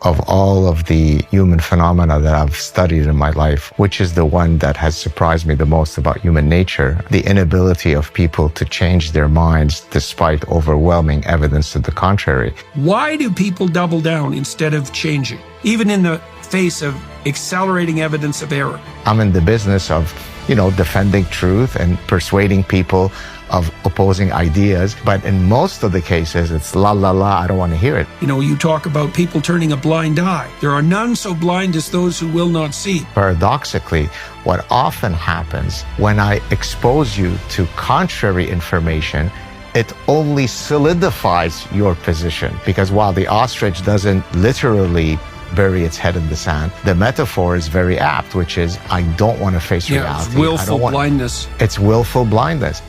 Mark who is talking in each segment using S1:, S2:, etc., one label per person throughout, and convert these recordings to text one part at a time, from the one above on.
S1: of all of the human phenomena that I've studied in my life, which is the one that has surprised me the most about human nature, the inability of people to change their minds despite overwhelming evidence to the contrary.
S2: Why do people double down instead of changing, even in the face of accelerating evidence of error?
S1: I'm in the business of, defending truth and persuading people of opposing ideas. But in most of the cases, it's la, la, la, I don't want to hear it.
S2: You talk about people turning a blind eye. There are none so blind as those who will not see.
S1: Paradoxically, what often happens when I expose you to contrary information, it only solidifies your position. Because while the ostrich doesn't literally bury its head in the sand, the metaphor is very apt, which is, I don't want to face reality.
S2: It's willful blindness.
S1: It's willful blindness.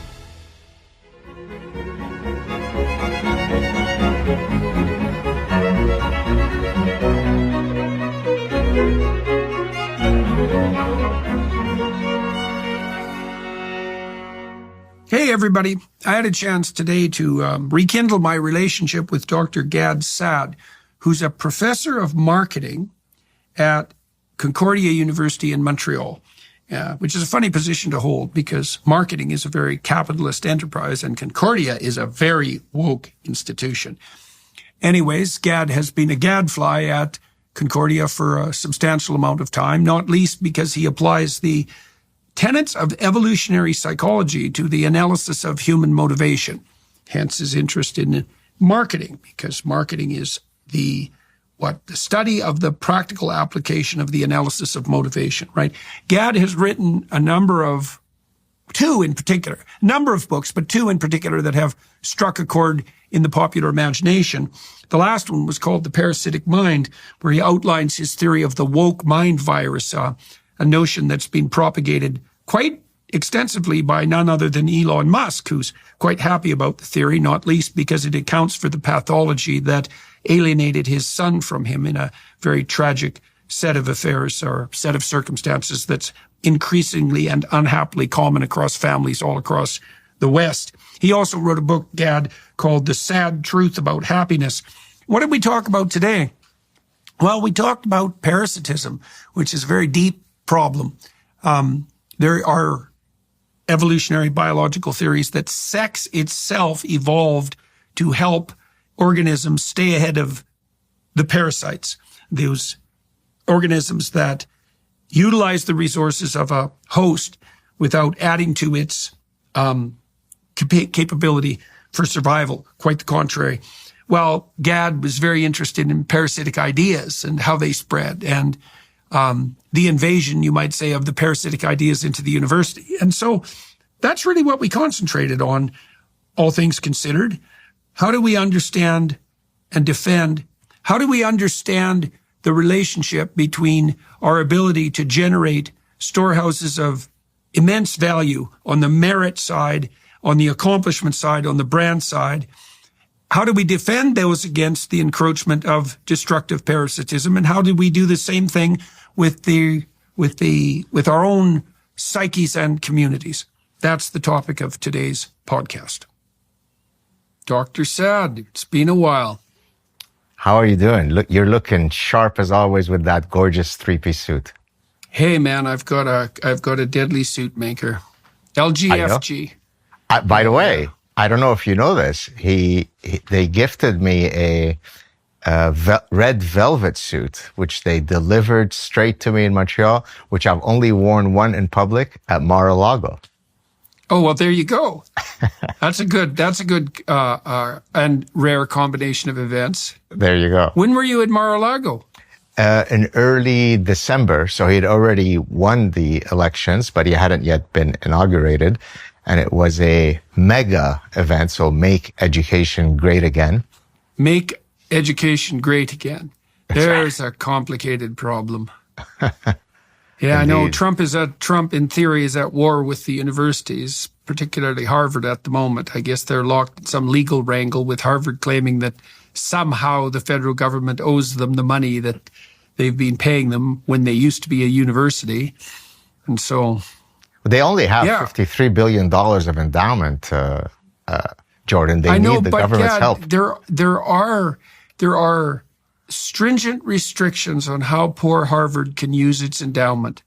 S2: Hey, everybody. I had a chance today to rekindle my relationship with Dr. Gad Saad, who's a professor of marketing at Concordia University in Montreal, which is a funny position to hold because marketing is a very capitalist enterprise and Concordia is a very woke institution. Anyways, Gad has been a gadfly at Concordia for a substantial amount of time, not least because he applies the tenets of evolutionary psychology to the analysis of human motivation. Hence his interest in marketing, because marketing is the study of the practical application of the analysis of motivation, right? Gad has written a number of books, but two in particular that have struck a chord in the popular imagination. The last one was called The Parasitic Mind, where he outlines his theory of the woke mind virus, a notion that's been propagated quite extensively by none other than Elon Musk, who's quite happy about the theory, not least because it accounts for the pathology that alienated his son from him in a very tragic set of affairs or set of circumstances that's increasingly and unhappily common across families all across the West. He also wrote a book, Gad, called The Sad Truth About Happiness. What did we talk about today? Well, we talked about parasitism, which is a very deep problem. There are evolutionary biological theories that sex itself evolved to help organisms stay ahead of the parasites, those organisms that utilize the resources of a host without adding to its capability for survival. Quite the contrary. Well, Gad was very interested in parasitic ideas and how they spread and the invasion, you might say, of the parasitic ideas into the university. And so that's really what we concentrated on, all things considered. How do we understand and defend? How do we understand the relationship between our ability to generate storehouses of immense value on the merit side, on the accomplishment side, on the brand side? How do we defend those against the encroachment of destructive parasitism? And how do we do the same thing with our own psyches and communities? That's the topic of today's podcast. Dr. Saad, it's been a while.
S1: How are you doing? Look, you're looking sharp as always with that gorgeous three-piece suit.
S2: Hey man, I've got a deadly suit maker. LGFG.
S1: By the way, I don't know if you know this. They gifted me a red velvet suit, which they delivered straight to me in Montreal, which I've only worn one in public at Mar-a-Lago.
S2: Oh, well, there you go. That's a good and rare combination of events.
S1: There you go.
S2: When were you at Mar-a-Lago?
S1: In early December. So he'd already won the elections, but he hadn't yet been inaugurated. And it was a mega event. So make education great again.
S2: Make education great again. There's a complicated problem. Yeah, I know Trump in theory is at war with the universities, particularly Harvard at the moment. I guess they're locked in some legal wrangle with Harvard claiming that somehow the federal government owes them the money that they've been paying them when they used to be a university. And so
S1: they only have $53 billion of endowment, Jordan. They need the government's help.
S2: There are stringent restrictions on how poor Harvard can use its endowment.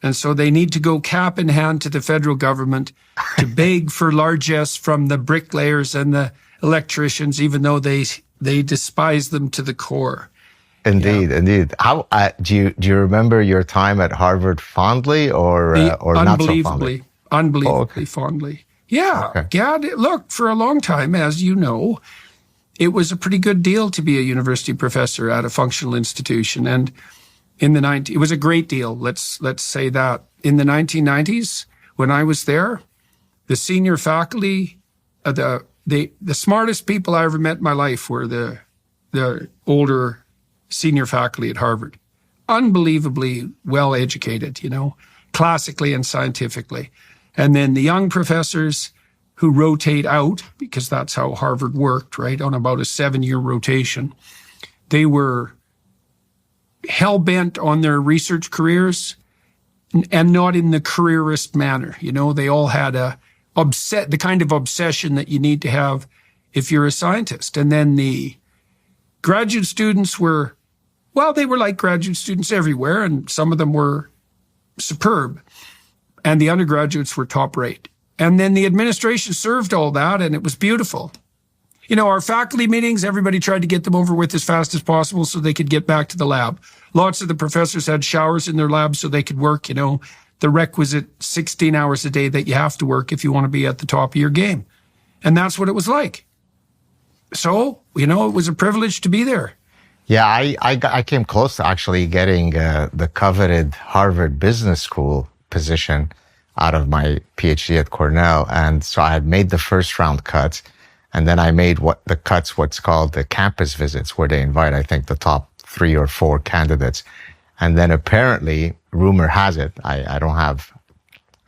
S2: And so they need to go cap in hand to the federal government to beg for largesse from the bricklayers and the electricians, even though they despise them to the core.
S1: Indeed. How do you remember your time at Harvard fondly or not so fondly?
S2: Unbelievably fondly. Yeah, okay. Gad, look, for a long time, as you know, it was a pretty good deal to be a university professor at a functional institution, and it was a great deal. Let's say that in the 1990s, when I was there, the senior faculty, the smartest people I ever met in my life were the older senior faculty at Harvard. Unbelievably well educated, classically and scientifically. And then the young professors who rotate out, because that's how Harvard worked, right, on about a 7-year rotation, they were hell-bent on their research careers and not in the careerist manner. They all had the kind of obsession that you need to have if you're a scientist. And then the graduate students they were like graduate students everywhere, and some of them were superb. And the undergraduates were top rate. And then the administration served all that, and it was beautiful. Our faculty meetings, everybody tried to get them over with as fast as possible so they could get back to the lab. Lots of the professors had showers in their labs so they could work, the requisite 16 hours a day that you have to work if you want to be at the top of your game. And that's what it was like. So, it was a privilege to be there.
S1: Yeah, I came close to actually getting the coveted Harvard Business School position out of my PhD at Cornell. And so I had made the first round cuts, and then I made what's called the campus visits, where they invite, I think, the top 3 or 4 candidates. And then apparently, rumor has it, I don't have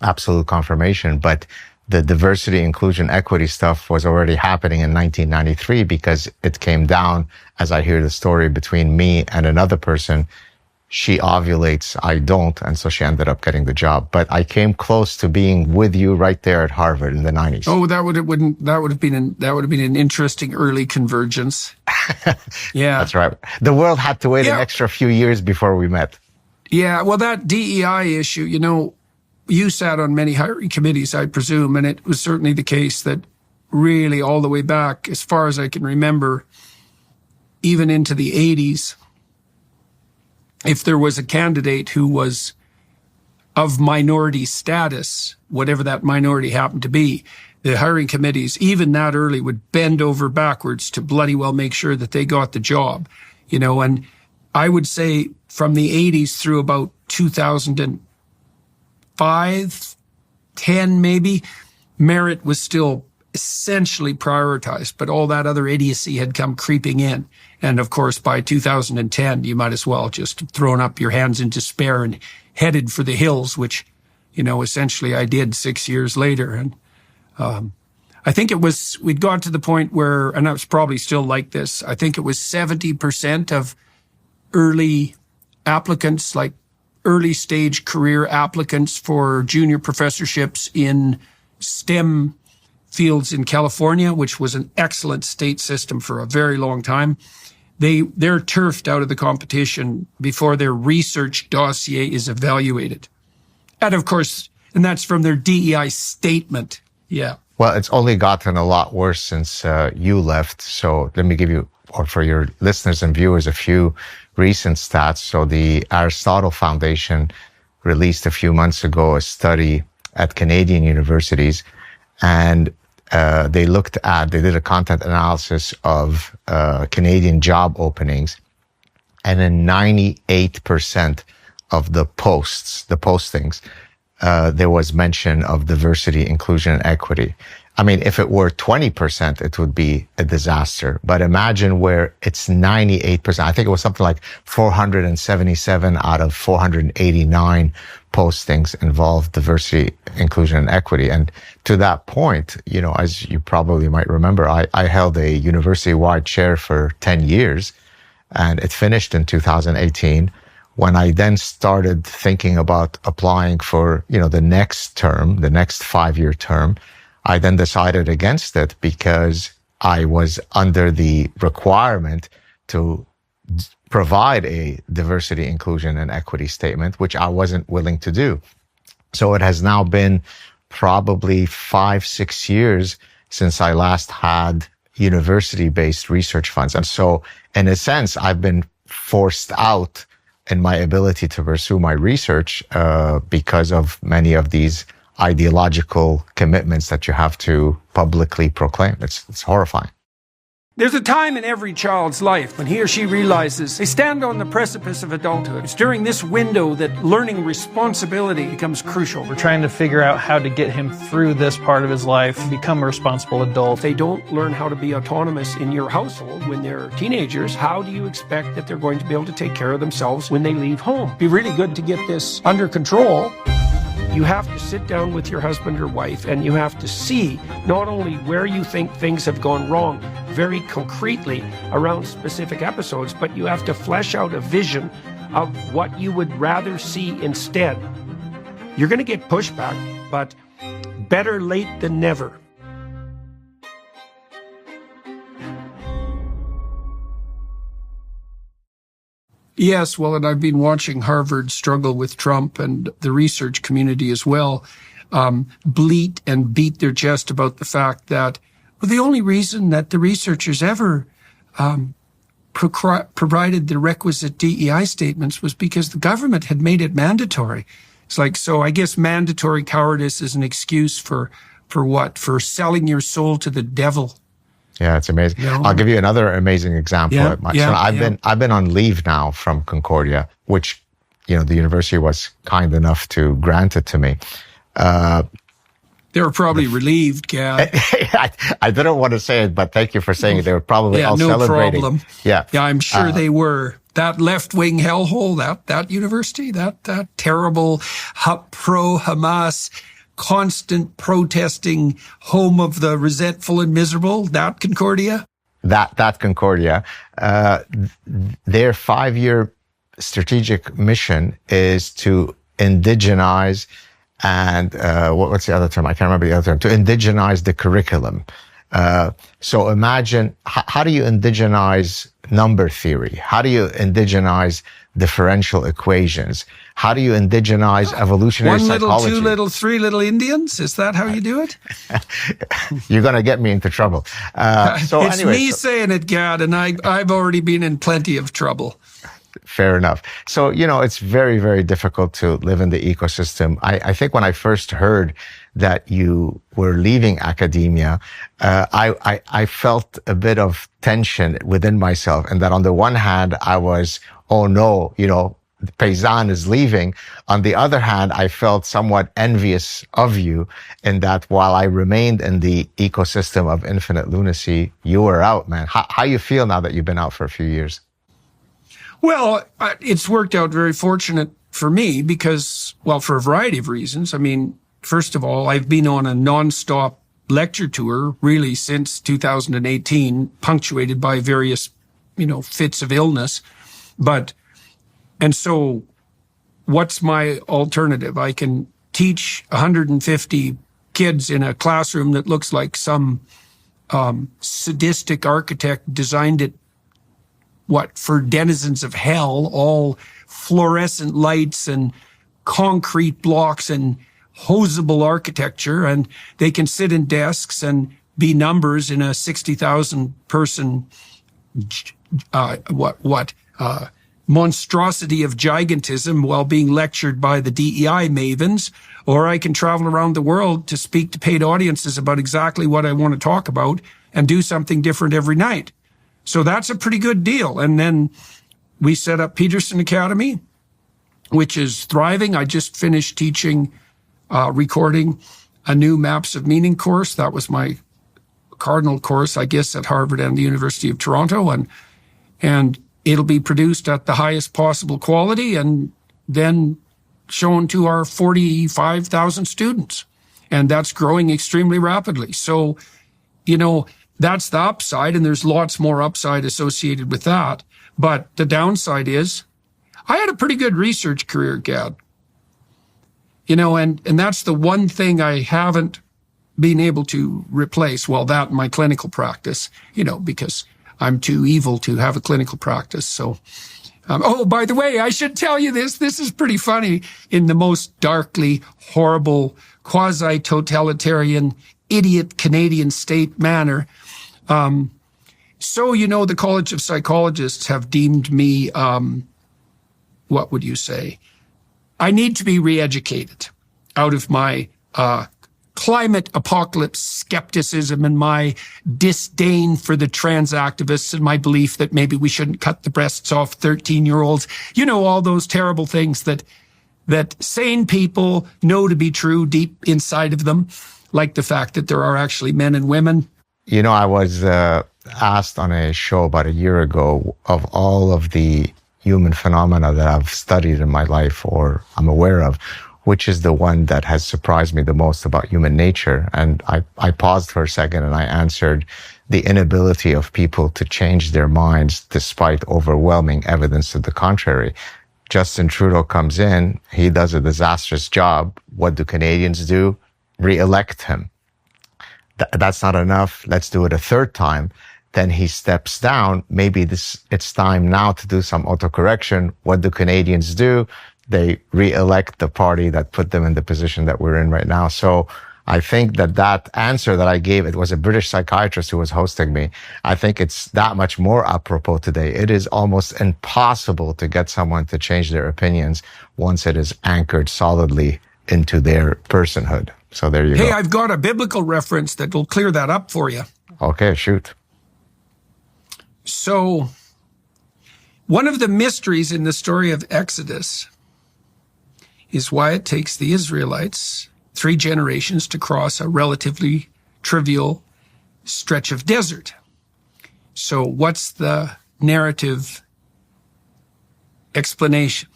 S1: absolute confirmation, but the diversity, inclusion, equity stuff was already happening in 1993, because it came down, as I hear the story, between me and another person. She ovulates, I don't, and so she ended up getting the job. But I came close to being with you right there at Harvard in the 90s.
S2: Oh, that would have been an interesting early convergence. Yeah,
S1: that's right. The world had to wait an extra few years before we met.
S2: Yeah, well, that DEI issue, you sat on many hiring committees, I presume, and it was certainly the case that really all the way back, as far as I can remember, even into the 80s. If there was a candidate who was of minority status, whatever that minority happened to be, the hiring committees, even that early, would bend over backwards to bloody well make sure that they got the job, and I would say from the 80s through about 2005, 10 maybe, merit was still essentially prioritized, but all that other idiocy had come creeping in. And of course, by 2010, you might as well just thrown up your hands in despair and headed for the hills, which, essentially I did 6 years later. And I think we'd got to the point where, and I was probably still like this, I think it was 70% of early applicants, like early stage career applicants for junior professorships in STEM fields in California, which was an excellent state system for a very long time. They're turfed out of the competition before their research dossier is evaluated. And of course, and that's from their DEI statement. Yeah.
S1: Well, it's only gotten a lot worse since you left. So let me give you, or for your listeners and viewers, a few recent stats. So the Aristotle Foundation released a few months ago a study at Canadian universities, and they did a content analysis of Canadian job openings, and in 98% of the postings, there was mention of diversity, inclusion, and equity. I mean, if it were 20%, it would be a disaster. But imagine where it's 98%. I think it was something like 477 out of 489 postings involved diversity, inclusion, and equity. And to that point, as you probably might remember, I held a university-wide chair for 10 years, and it finished in 2018. When I then started thinking about applying for, the next term, the next 5-year term, I then decided against it because I was under the requirement to provide a diversity, inclusion, and equity statement, which I wasn't willing to do. So it has now been probably 5-6 years since I last had university-based research funds. And so in a sense, I've been forced out in my ability to pursue my research because of many of these ideological commitments that you have to publicly proclaim. It's horrifying.
S2: There's a time in every child's life when he or she realizes they stand on the precipice of adulthood. It's during this window that learning responsibility becomes crucial.
S3: We're trying to figure out how to get him through this part of his life, become a responsible adult.
S2: If they don't learn how to be autonomous in your household when they're teenagers, how do you expect that they're going to be able to take care of themselves when they leave home? It'd be really good to get this under control. You have to sit down with your husband or wife and you have to see not only where you think things have gone wrong very concretely around specific episodes, but you have to flesh out a vision of what you would rather see instead. You're going to get pushback, but better late than never. Yes, well, and I've been watching Harvard struggle with Trump and the research community as well, bleat and beat their chest about the fact that the only reason that the researchers ever provided the requisite DEI statements was because the government had made it mandatory. It's like, so I guess mandatory cowardice is an excuse for what? For selling your soul to the devil.
S1: Yeah, it's amazing. You know, I'll give you another amazing example. I've been on leave now from Concordia, which, you know, the university was kind enough to grant it to me.
S2: They were probably relieved, Gad.
S1: I didn't want to say it, but thank you for saying it. They were probably all celebrating.
S2: No problem. Yeah, I'm sure they were. That left-wing hellhole, that university, that terrible pro-Hamas, constant protesting home of the resentful and miserable, that Concordia?
S1: That Concordia. Their 5-year strategic mission is to indigenize and what's the other term? I can't remember the other term. To indigenize the curriculum. So imagine, how do you indigenize number theory? How do you indigenize differential equations? How do you indigenize evolutionary psychology?
S2: 1 little, 2 little, 3 little Indians? Is that how you do it?
S1: You're going to get me into trouble.
S2: It's me saying it, Gad, and I've already been in plenty of trouble.
S1: Fair enough. So, you know, it's very, very difficult to live in the ecosystem. I think when I first heard that you were leaving academia, I felt a bit of tension within myself. And that on the one hand, I was, oh no, you know, Paysan is leaving. On the other hand, I felt somewhat envious of you in that while I remained in the ecosystem of infinite lunacy, you were out, man. How you feel now that you've been out for a few years?
S2: Well, it's worked out very fortunate for me because, well, for a variety of reasons. I mean, first of all, I've been on a nonstop lecture tour really since 2018, punctuated by various, you know, fits of illness. And so what's my alternative? I can teach 150 kids in a classroom that looks like some sadistic architect designed it, for denizens of hell, all fluorescent lights and concrete blocks and hosable architecture, and they can sit in desks and be numbers in a 60,000 person monstrosity of gigantism while being lectured by the DEI mavens, or I can travel around the world to speak to paid audiences about exactly what I want to talk about and do something different every night. So that's a pretty good deal. And then we set up Peterson Academy, which is thriving. I just finished teaching, recording a new Maps of Meaning course. That was my cardinal course, I guess, at Harvard and the University of Toronto. And it'll be produced at the highest possible quality and then shown to our 45,000 students. And that's growing extremely rapidly. So, you know, that's the upside, and there's lots more upside associated with that. But the downside is I had a pretty good research career, Gad. You know, and that's the one thing I haven't been able to replace. Well, that and my clinical practice, you know, because I'm too evil to have a clinical practice. So, oh, by the way, I should tell you this. This is pretty funny in the most darkly horrible, quasi-totalitarian, idiot Canadian state manner. So, the College of Psychologists have deemed me, what would you say? I need to be re-educated out of my climate apocalypse skepticism and my disdain for the trans activists and my belief that maybe we shouldn't cut the breasts off 13-year-olds. All those terrible things that sane people know to be true deep inside of them, like the fact that there are actually men and women.
S1: I was asked on a show about a year ago of all of the human phenomena that I've studied in my life or I'm aware of, which is the one that has surprised me the most about human nature. And I paused for a second and I answered the inability of people to change their minds despite overwhelming evidence to the contrary. Justin Trudeau comes in, he does a disastrous job. What do Canadians do? Re-elect him. That's not enough. Let's do it a third time. Then he steps down. Maybe it's time now to do some autocorrection. What do Canadians do? They re-elect the party that put them in the position that we're in right now. So I think that answer that I gave, it was a British psychiatrist who was hosting me. I think it's that much more apropos today. It is almost impossible to get someone to change their opinions once it is anchored solidly into their personhood. So there you go.
S2: Hey, I've got a biblical reference that will clear that up for you.
S1: Okay, shoot.
S2: So one of the mysteries in the story of Exodus is why it takes the Israelites 3 generations to cross a relatively trivial stretch of desert. So what's the narrative explanation?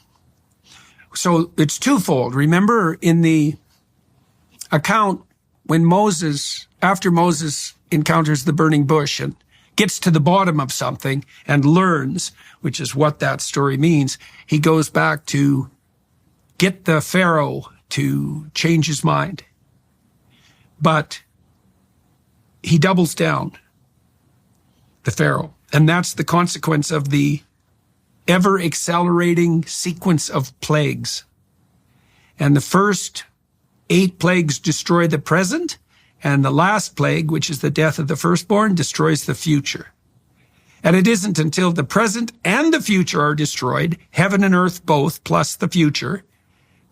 S2: So it's twofold. Remember in the account when after Moses encounters the burning bush and gets to the bottom of something and learns, which is what that story means, he goes back to get the Pharaoh to change his mind. But he doubles down, the Pharaoh. And that's the consequence of the ever-accelerating sequence of plagues. And the first 8 plagues destroy the present, and the last plague, which is the death of the firstborn, destroys the future. And it isn't until the present and the future are destroyed, heaven and earth both, plus the future,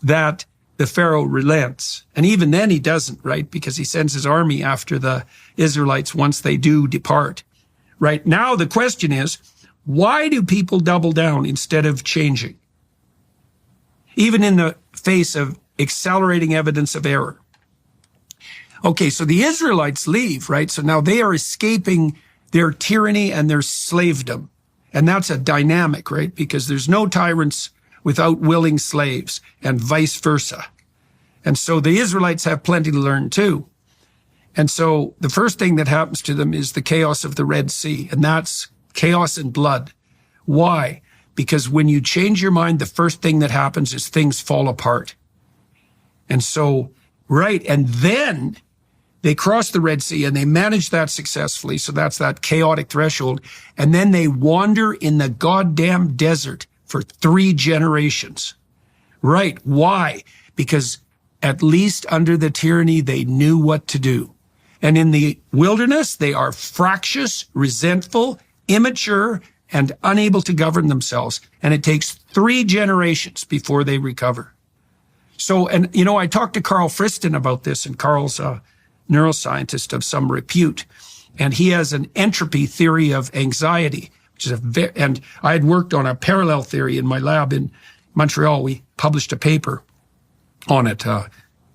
S2: that the Pharaoh relents. And even then he doesn't, right? Because he sends his army after the Israelites once they do depart. Right now, the question is, why do people double down instead of changing? Even in the face of accelerating evidence of error. Okay, so the Israelites leave, right? So now they are escaping their tyranny and their slavedom. And that's a dynamic, right? Because there's no tyrants without willing slaves and vice versa. And so the Israelites have plenty to learn too. And so the first thing that happens to them is the chaos of the Red Sea. And that's chaos and blood. Why? Because when you change your mind, the first thing that happens is things fall apart. And so, right, and then they cross the Red Sea and they manage that successfully. So that's that chaotic threshold. And then they wander in the goddamn desert for 3 generations. Right. Why? Because at least under the tyranny, they knew what to do. And in the wilderness, they are fractious, resentful, immature, and unable to govern themselves. And it takes 3 generations before they recover. So, and I talked to Carl Friston about this, and Carl's a neuroscientist of some repute. And he has an entropy theory of anxiety, which is and I had worked on a parallel theory in my lab in Montreal. We published a paper on it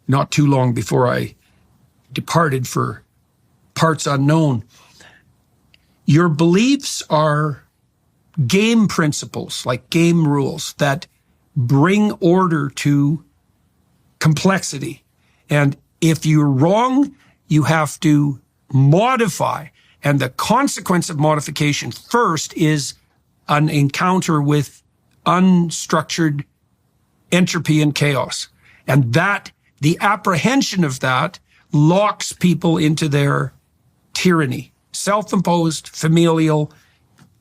S2: not too long before I departed for parts unknown. Your beliefs are game principles, like game rules that bring order to complexity. And if you're wrong, you have to modify. And the consequence of modification first is an encounter with unstructured entropy and chaos. And that, the apprehension of that locks people into their tyranny, self-imposed, familial,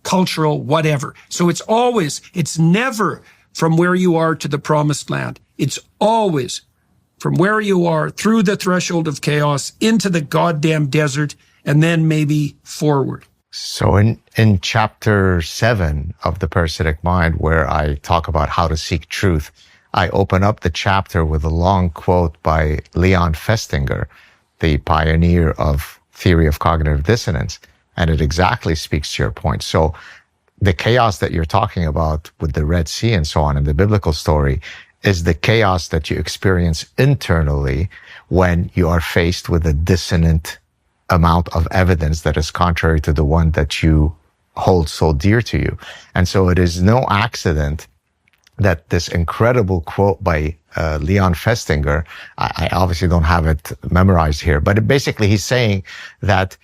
S2: cultural, whatever. So it's never from where you are to the promised land. It's always from where you are through the threshold of chaos into the goddamn desert and then maybe forward.
S1: So in chapter 7 of The Parasitic Mind, where I talk about how to seek truth, I open up the chapter with a long quote by Leon Festinger, the pioneer of theory of cognitive dissonance. And it exactly speaks to your point. So the chaos that you're talking about with the Red Sea and so on in the biblical story is the chaos that you experience internally when you are faced with a dissonant amount of evidence that is contrary to the one that you hold so dear to you. And so it is no accident that this incredible quote by Leon Festinger, I obviously don't have it memorized here, but basically he's saying that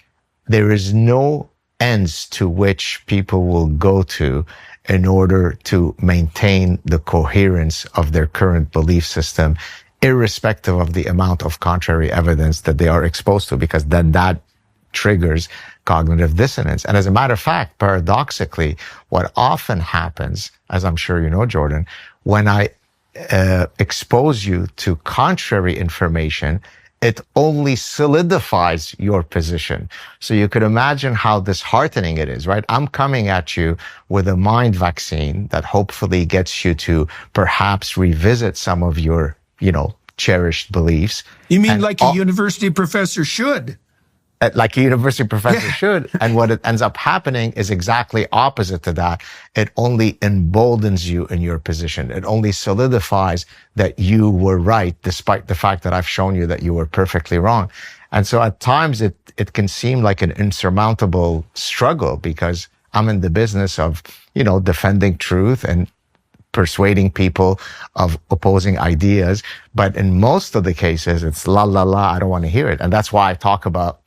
S1: there is no ends to which people will go to in order to maintain the coherence of their current belief system, irrespective of the amount of contrary evidence that they are exposed to, because then that triggers cognitive dissonance. And as a matter of fact, paradoxically, what often happens, as I'm sure you know, Jordan, when I expose you to contrary information, it only solidifies your position. So you could imagine how disheartening it is, right? I'm coming at you with a mind vaccine that hopefully gets you to perhaps revisit some of your, cherished beliefs.
S2: You mean like a university professor should?
S1: Like a university professor should. And what it ends up happening is exactly opposite to that. It only emboldens you in your position. It only solidifies that you were right, despite the fact that I've shown you that you were perfectly wrong. And so at times it can seem like an insurmountable struggle, because I'm in the business of, defending truth and persuading people of opposing ideas. But in most of the cases, it's la, la, la, I don't want to hear it. And that's why I talk about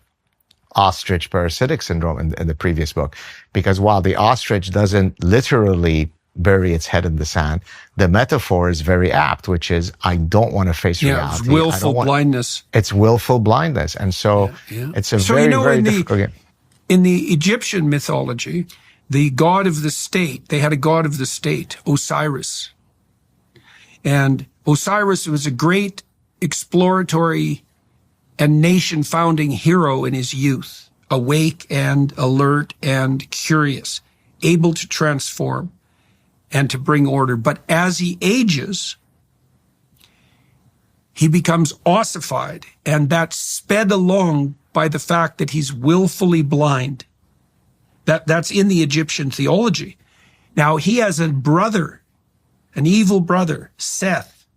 S1: ostrich parasitic syndrome in the previous book, because while the ostrich doesn't literally bury its head in the sand, the metaphor is very apt, which is, I don't want to face reality.
S2: It's willful blindness.
S1: It's willful blindness. And so it's a very difficult game.
S2: In the Egyptian mythology, the god of the state, they had a god of the state, Osiris. And Osiris was a great exploratory and nation-founding hero in his youth, awake and alert and curious, able to transform and to bring order. But as he ages, he becomes ossified, and that's sped along by the fact that he's willfully blind. That's in the Egyptian theology. Now, he has a brother, an evil brother, Seth.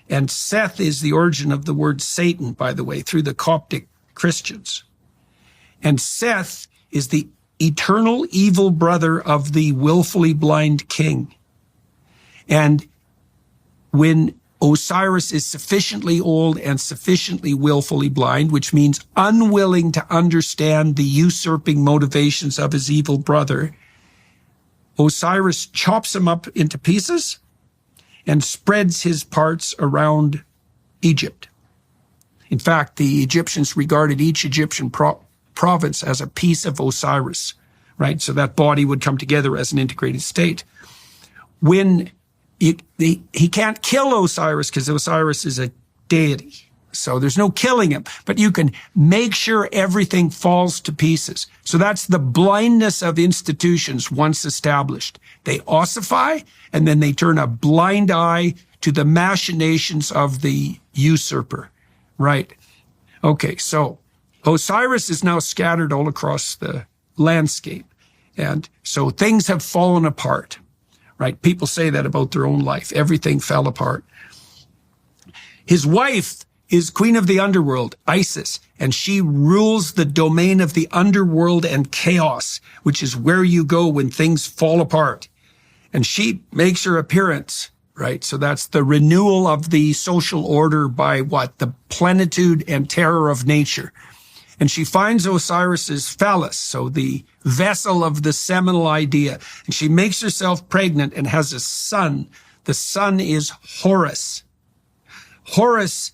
S2: And Seth is the origin of the word Satan, by the way, through the Coptic Christians. And Seth is the eternal evil brother of the willfully blind king. And when Osiris is sufficiently old and sufficiently willfully blind, which means unwilling to understand the usurping motivations of his evil brother, Osiris chops him up into pieces and spreads his parts around Egypt. In fact, the Egyptians regarded each Egyptian province as a piece of Osiris, right? So that body would come together as an integrated state. When he can't kill Osiris because Osiris is a deity, so there's no killing him, but you can make sure everything falls to pieces. So that's the blindness of institutions once established. They ossify, and then they turn a blind eye to the machinations of the usurper. Right. Okay, so Osiris is now scattered all across the landscape. And so things have fallen apart. Right? People say that about their own life. Everything fell apart. His wife is queen of the underworld, Isis, and she rules the domain of the underworld and chaos, which is where you go when things fall apart. And she makes her appearance, right? So that's the renewal of the social order by what? The plenitude and terror of nature. And she finds Osiris's phallus, so the vessel of the seminal idea. And she makes herself pregnant and has a son. The son is Horus. Horus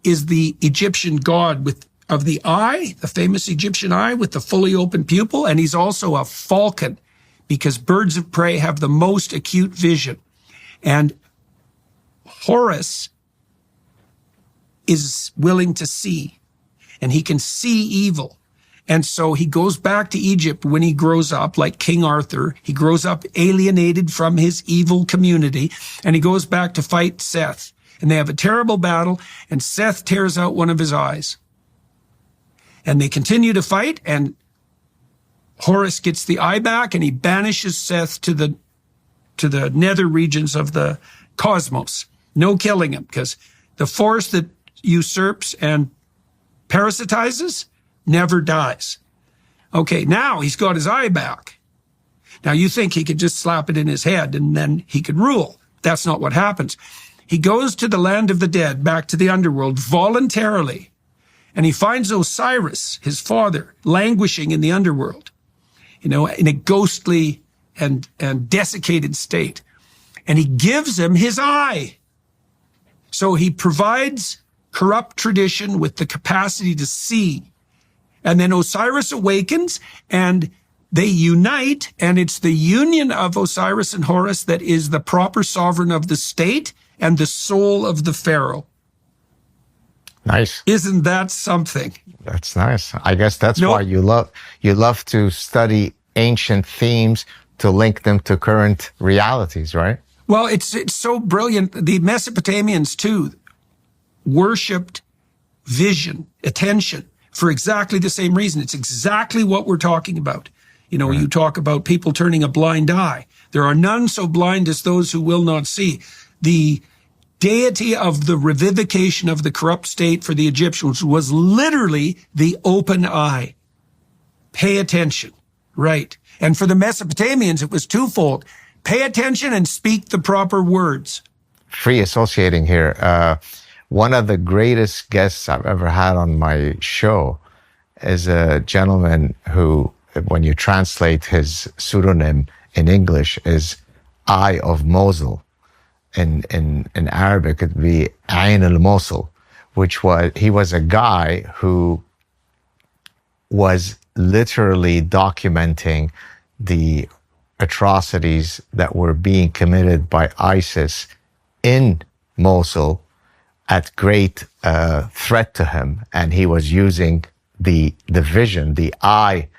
S2: is the Egyptian god of the eye, the famous Egyptian eye with the fully open pupil. And he's also a falcon. because birds of prey have the most acute vision. And Horus is willing to see, and he can see evil. And so he goes back to Egypt when he grows up, like King Arthur. He grows up alienated from his evil community, and he goes back to fight Seth. And they have a terrible battle, and Seth tears out one of his eyes. And they continue to fight, and Horus gets the eye back, and he banishes Seth to the nether regions of the cosmos. No killing him, because the force that usurps and parasitizes never dies. Okay, now he's got his eye back. Now you think he could just slap it in his head and then he could rule. That's not what happens. He goes to the land of the dead, back to the underworld, voluntarily, and he finds Osiris, his father, languishing in the underworld, in a ghostly and desiccated state. And he gives him his eye. So he provides corrupt tradition with the capacity to see. And then Osiris awakens and they unite, and it's the union of Osiris and Horus that is the proper sovereign of the state and the soul of the pharaoh.
S1: Nice.
S2: Isn't that something?
S1: That's nice. I guess that's why you love to study ancient themes to link them to current realities, right?
S2: Well, it's so brilliant. The Mesopotamians too worshipped vision, attention, for exactly the same reason. It's exactly what we're talking about. Right. You talk about people turning a blind eye. There are none so blind as those who will not see. The deity of the revivification of the corrupt state for the Egyptians was literally the open eye. Pay attention. Right. And for the Mesopotamians, it was twofold. Pay attention and speak the proper words.
S1: Free associating here. One of the greatest guests I've ever had on my show is a gentleman who, when you translate his pseudonym in English, is Eye of Mosul. In Arabic, it'd be Ain al-Mosul, he was a guy who was literally documenting the atrocities that were being committed by ISIS in Mosul at great threat to him. And he was using the vision, the eye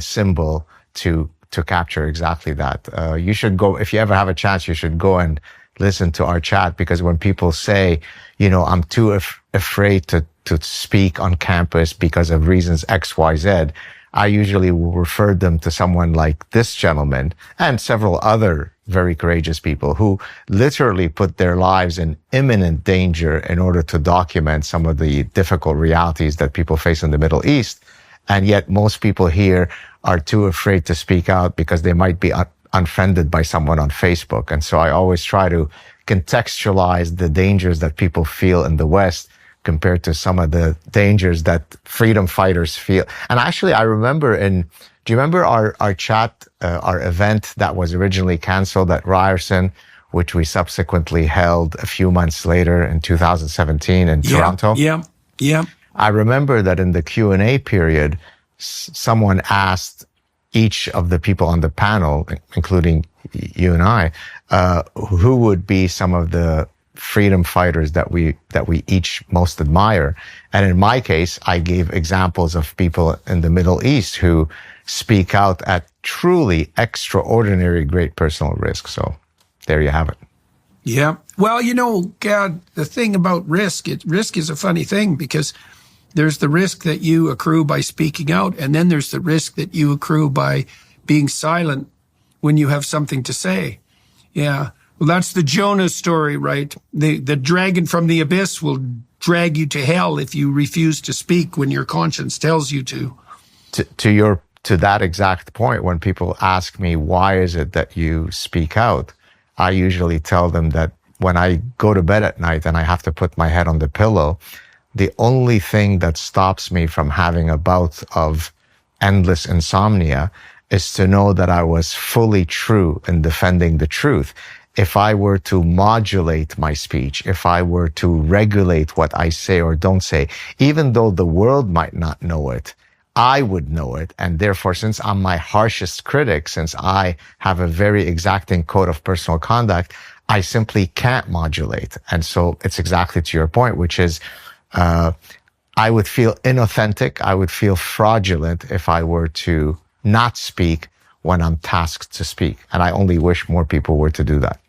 S1: symbol to capture exactly that. You should go, if you ever have a chance, you should go and listen to our chat, because when people say, I'm too afraid to speak on campus because of reasons X, Y, Z, I usually will refer them to someone like this gentleman and several other very courageous people who literally put their lives in imminent danger in order to document some of the difficult realities that people face in the Middle East. And yet most people here are too afraid to speak out because they might be unfriended by someone on Facebook. And so I always try to contextualize the dangers that people feel in the West compared to some of the dangers that freedom fighters feel. And actually, I remember do you remember our chat, our event that was originally canceled at Ryerson, which we subsequently held a few months later in 2017 in Toronto?
S2: Yeah.
S1: I remember that in the Q&A period, someone asked each of the people on the panel, including you and I, who would be some of the freedom fighters that we each most admire. And in my case, I gave examples of people in the Middle East who speak out at truly extraordinary great personal risk. So there you have it.
S2: Yeah. Well, Gad, the thing about risk is a funny thing, because there's the risk that you accrue by speaking out, and then there's the risk that you accrue by being silent when you have something to say. Yeah. Well, that's the Jonah story, right? The dragon from the abyss will drag you to hell if you refuse to speak when your conscience tells you to. To that exact point, when people ask me, why is it that you speak out? I usually tell them that when I go to bed at night and I have to put my head on the pillow, the only thing that stops me from having a bout of endless insomnia is to know that I was fully true in defending the truth. If I were to modulate my speech, if I were to regulate what I say or don't say, even though the world might not know it,
S1: I would know it. And therefore, since I'm my harshest critic, since I have a very exacting code of personal conduct, I simply can't modulate. And so it's exactly to your point, which is, I would feel inauthentic. I would feel fraudulent if I were to not speak when I'm tasked to speak. And I only wish more people were to do that.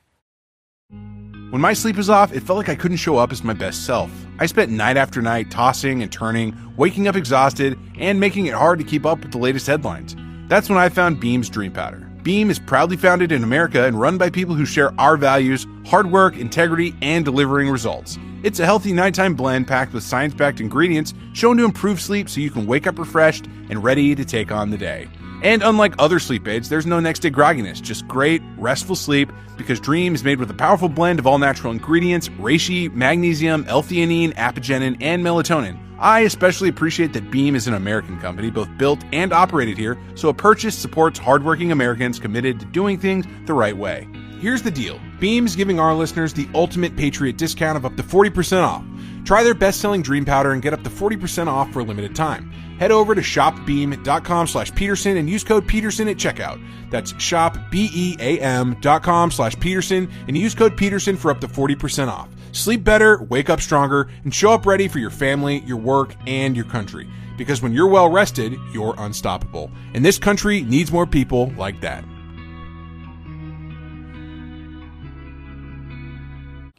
S4: When my sleep was off, it felt like I couldn't show up as my best self. I spent night after night tossing and turning, waking up exhausted, and making it hard to keep up with the latest headlines. That's when I found Beam's Dream Powder. Beam is proudly founded in America and run by people who share our values, hard work, integrity, and delivering results. It's a healthy nighttime blend packed with science-backed ingredients shown to improve sleep so you can wake up refreshed and ready to take on the day. And unlike other sleep aids, there's no next day grogginess, just great, restful sleep, because Dream is made with a powerful blend of all natural ingredients, reishi, magnesium, L-theanine, apigenin, and melatonin. I especially appreciate that Beam is an American company, both built and operated here, so a purchase supports hardworking Americans committed to doing things the right way. Here's the deal. Beam's giving our listeners the ultimate Patriot discount of up to 40% off. Try their best-selling Dream Powder and get up to 40% off for a limited time. Head over to shopbeam.com/Peterson and use code Peterson at checkout. That's shopbeam.com/Peterson and use code Peterson for up to 40% off. Sleep better, wake up stronger, and show up ready for your family, your work, and your country. Because when you're well rested, you're unstoppable. And this country needs more people like that.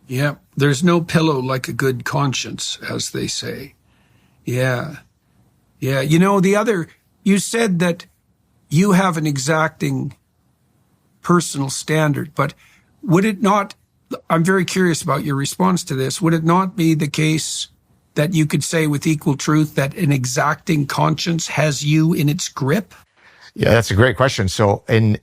S2: Yeah, there's no pillow like a good conscience, as they say. Yeah. Yeah, you said that you have an exacting personal standard, but would it not, I'm very curious about your response to this, would it not be the case that you could say with equal truth that an exacting conscience has you in its grip?
S1: Yeah, that's a great question. So in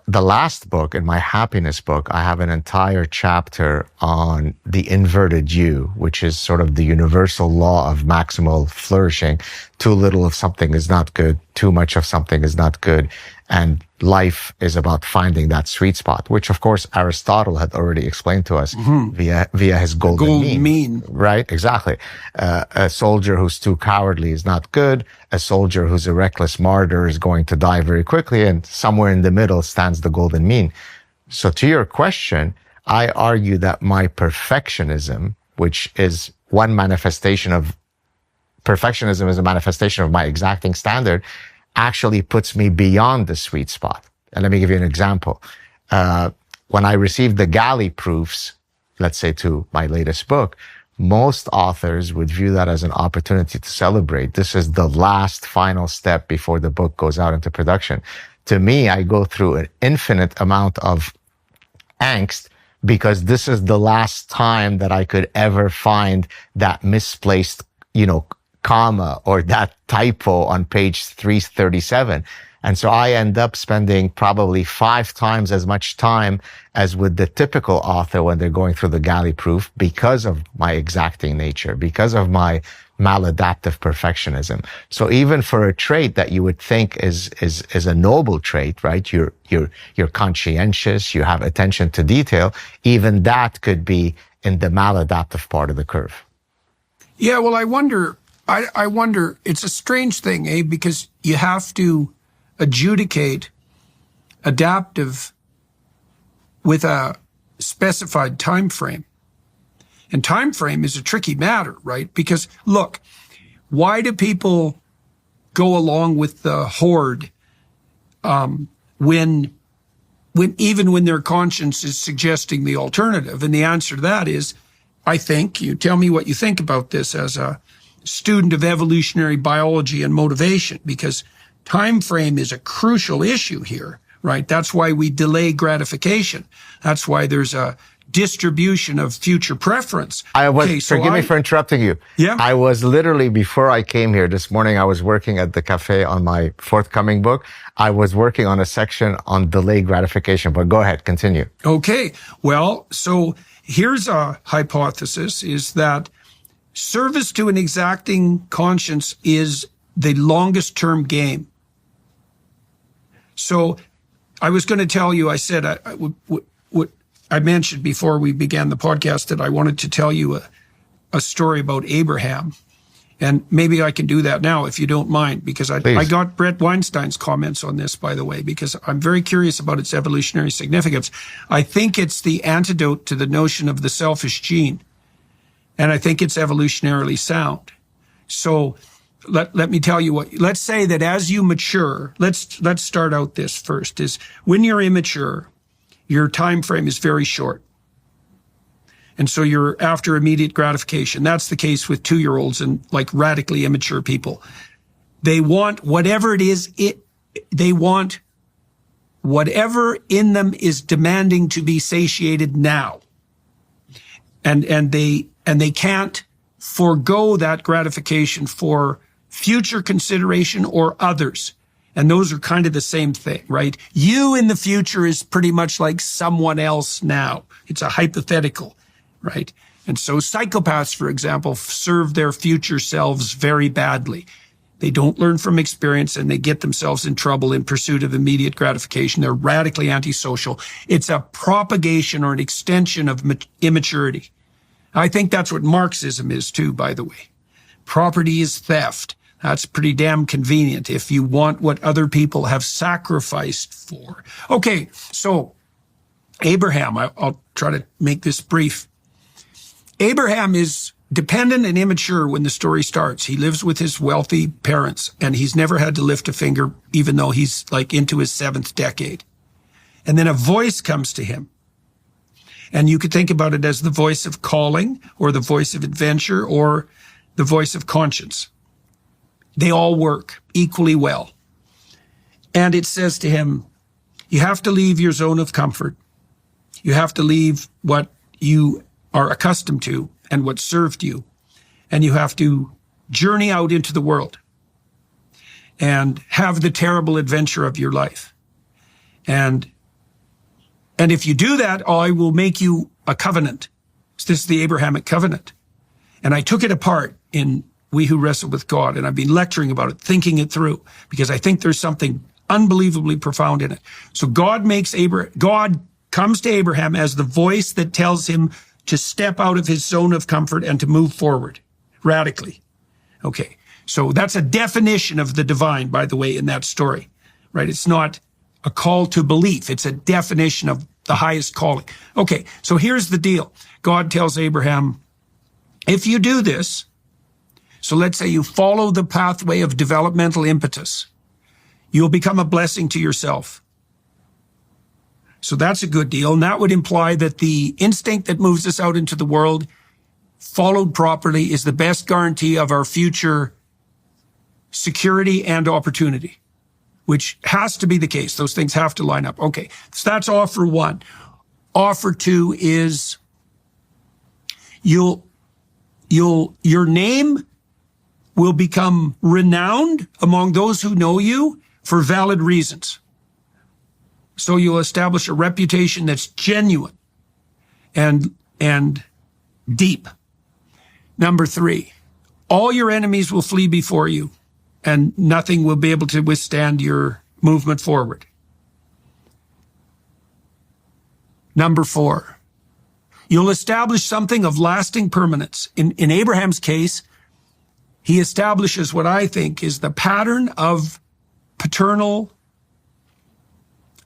S1: the last book, in my happiness book, I have an entire chapter on the inverted U, which is sort of the universal law of maximal flourishing. Too little of something is not good. Too much of something is not good. And life is about finding that sweet spot, which of course Aristotle had already explained to us via his golden mean. Right? Exactly. A soldier who's too cowardly is not good. A soldier who's a reckless martyr is going to die very quickly. And somewhere in the middle stands the golden mean. So to your question, I argue that my perfectionism, which is one manifestation of perfectionism is a manifestation of my exacting standard, actually puts me beyond the sweet spot. And let me give you an example. When I received the galley proofs, let's say to my latest book, most authors would view that as an opportunity to celebrate. This is the last final step before the book goes out into production. To me, I go through an infinite amount of angst because this is the last time that I could ever find that misplaced, comma or that typo on page 337. And so I end up spending probably 5 times as much time as with the typical author when they're going through the galley proof because of my exacting nature, because of my maladaptive perfectionism. So even for a trait that you would think is a noble trait, right? You're conscientious, you have attention to detail, even that could be in the maladaptive part of the curve.
S2: Yeah, well, I wonder, it's a strange thing, because you have to adjudicate adaptive with a specified time frame. And time frame is a tricky matter, right? Because look, why do people go along with the horde when their conscience is suggesting the alternative? And the answer to that is, I think, you tell me what you think about this as a student of evolutionary biology and motivation, because time frame is a crucial issue here, right? That's why we delay gratification. That's why there's a distribution of future preference.
S1: Forgive me for interrupting you.
S2: Yeah.
S1: I was literally, before I came here this morning, I was working at the cafe on my forthcoming book. I was working on a section on delayed gratification, but go ahead, continue.
S2: Okay. Well, so here's a hypothesis, is that service to an exacting conscience is the longest term game. So I was going to tell you, I said, I mentioned before we began the podcast that I wanted to tell you a story about Abraham. And maybe I can do that now if you don't mind, because I
S1: Please.
S2: got Brett Weinstein's comments on this, by the way, because I'm very curious about its evolutionary significance. I think it's the antidote to the notion of the selfish gene. And I think it's evolutionarily sound. So let me tell you what, let's say that as you mature, let's start out this first, is when you're immature, your time frame is very short. And so you're after immediate gratification. That's the case with 2-year-olds and like radically immature people. They want whatever it is, they want whatever in them is demanding to be satiated now. And they can't forego that gratification for future consideration or others. And those are kind of the same thing, right? You in the future is pretty much like someone else now. It's a hypothetical. Right? And so psychopaths, for example, serve their future selves very badly. They don't learn from experience and they get themselves in trouble in pursuit of immediate gratification. They're radically antisocial. It's a propagation or an extension of immaturity. I think that's what Marxism is too, by the way. Property is theft. That's pretty damn convenient if you want what other people have sacrificed for. Okay, so Abraham, I'll try to make this brief. Abraham is dependent and immature when the story starts. He lives with his wealthy parents, and he's never had to lift a finger, even though he's like into his 7th decade. And then a voice comes to him. And you could think about it as the voice of calling, or the voice of adventure, or the voice of conscience. They all work equally well. And it says to him, you have to leave your zone of comfort. You have to leave what you are accustomed to and what served you. And you have to journey out into the world and have the terrible adventure of your life. And if you do that, I will make you a covenant. This is the Abrahamic covenant. And I took it apart in We Who Wrestle with God. And I've been lecturing about it, thinking it through, because I think there's something unbelievably profound in it. So God comes to Abraham as the voice that tells him to step out of his zone of comfort and to move forward radically. Okay, so that's a definition of the divine, by the way, in that story, right? It's not a call to belief. It's a definition of the highest calling. Okay, so here's the deal. God tells Abraham, if you do this, so let's say you follow the pathway of developmental impetus, you'll become a blessing to yourself. So that's a good deal. And that would imply that the instinct that moves us out into the world, followed properly, is the best guarantee of our future security and opportunity, which has to be the case. Those things have to line up. Okay, so that's offer 1. Offer 2 is your name will become renowned among those who know you for valid reasons. So you'll establish a reputation that's genuine and deep. Number 3, all your enemies will flee before you, and nothing will be able to withstand your movement forward. Number 4, you'll establish something of lasting permanence. In Abraham's case, he establishes what I think is the pattern of paternal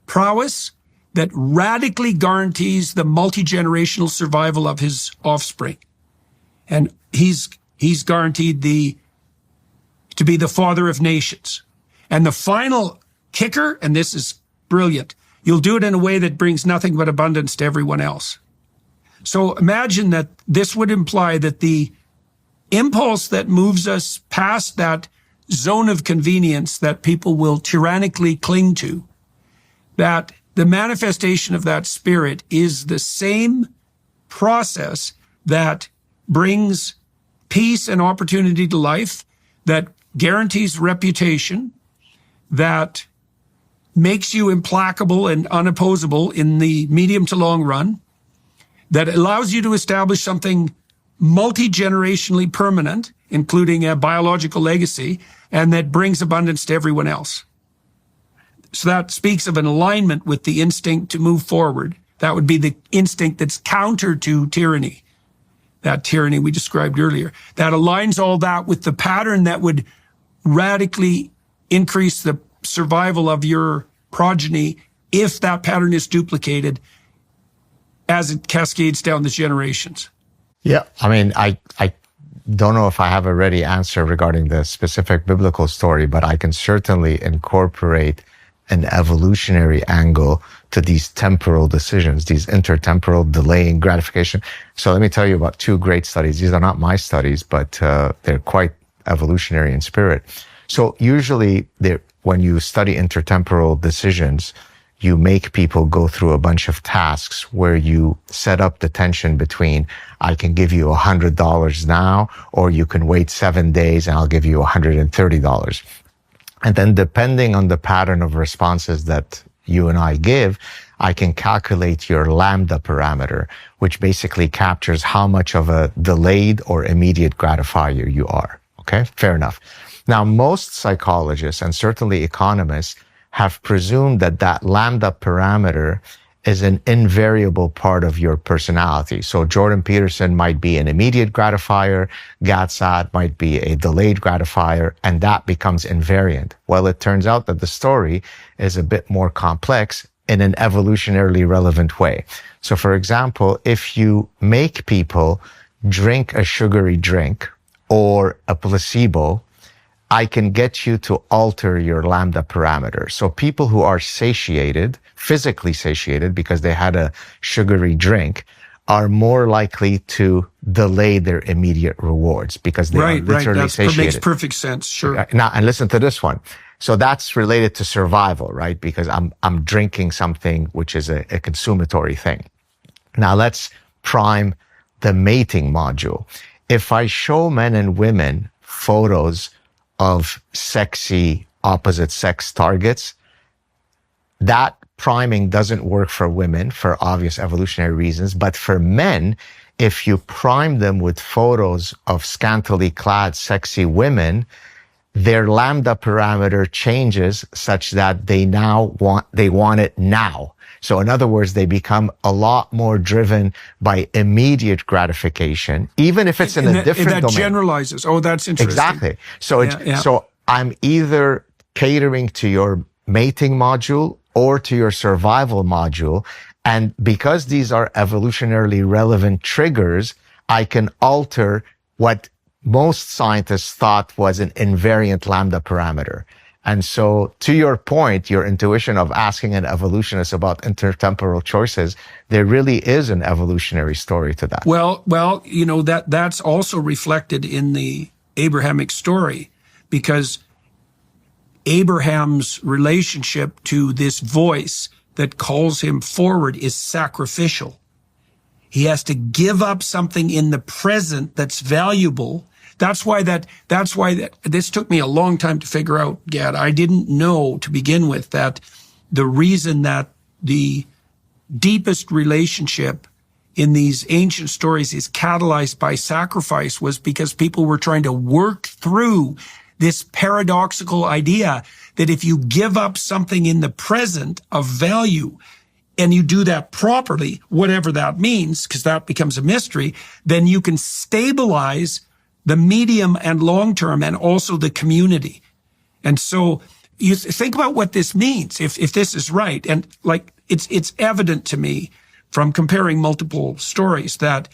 S2: prowess that radically guarantees the multi-generational survival of his offspring. And he's guaranteed to be the father of nations. And the final kicker, and this is brilliant, you'll do it in a way that brings nothing but abundance to everyone else. So imagine that this would imply that the impulse that moves us past that zone of convenience that people will tyrannically cling to, that the manifestation of that spirit is the same process that brings peace and opportunity to life, that guarantees reputation, that makes you implacable and unopposable in the medium to long run, that allows you to establish something multi-generationally permanent, including a biological legacy, and that brings abundance to everyone else. So that speaks of an alignment with the instinct to move forward. That would be the instinct that's counter to tyranny. that tyranny we described earlier. That aligns all that with the pattern that would radically increase the survival of your progeny if that pattern is duplicated as it cascades down the generations.
S1: Yeah, I mean, I don't know if I have a ready answer regarding the specific biblical story, but I can certainly incorporate an evolutionary angle to these temporal decisions, these intertemporal delaying gratification. So let me tell you about two great studies. These are not my studies, but they're quite evolutionary in spirit. So usually when you study intertemporal decisions, you make people go through a bunch of tasks where you set up the tension between, I can give you $100 now, or you can wait 7 days and I'll give you $130. And then depending on the pattern of responses that you and I give, I can calculate your lambda parameter, which basically captures how much of a delayed or immediate gratifier you are. Okay, fair enough. Now, most psychologists and certainly economists have presumed that that lambda parameter is an invariable part of your personality. So Jordan Peterson might be an immediate gratifier, Gad Saad might be a delayed gratifier, and that becomes invariant. Well, it turns out that the story is a bit more complex in an evolutionarily relevant way. So for example, if you make people drink a sugary drink or a placebo, I can get you to alter your lambda parameter. So people who are satiated, physically satiated because they had a sugary drink, are more likely to delay their immediate rewards because they are literally satiated.
S2: That makes perfect sense. Sure.
S1: Now, and listen to this one. So that's related to survival, right? Because I'm drinking something which is a consummatory thing. Now let's prime the mating module. If I show men and women photos of sexy opposite sex targets, that priming doesn't work for women for obvious evolutionary reasons. But for men, if you prime them with photos of scantily clad sexy women, their lambda parameter changes such that they want it now. So in other words, they become a lot more driven by immediate gratification, even if it's in a different domain.
S2: That generalizes. Oh, that's interesting.
S1: Exactly. So so I'm either catering to your mating module or to your survival module. And because these are evolutionarily relevant triggers, I can alter what most scientists thought was an invariant lambda parameter. And so to your point, your intuition of asking an evolutionist about intertemporal choices, there really is an evolutionary story to that.
S2: Well, you know, that's also reflected in the Abrahamic story, because Abraham's relationship to this voice that calls him forward is sacrificial. He has to give up something in the present that's valuable. That's why this took me a long time to figure out, Gad. I didn't know to begin with that the reason that the deepest relationship in these ancient stories is catalyzed by sacrifice was because people were trying to work through this paradoxical idea that if you give up something in the present of value, and you do that properly, whatever that means, because that becomes a mystery, then you can stabilize the medium and long term and also the community. And so you think about what this means if this is right. And like it's evident to me from comparing multiple stories that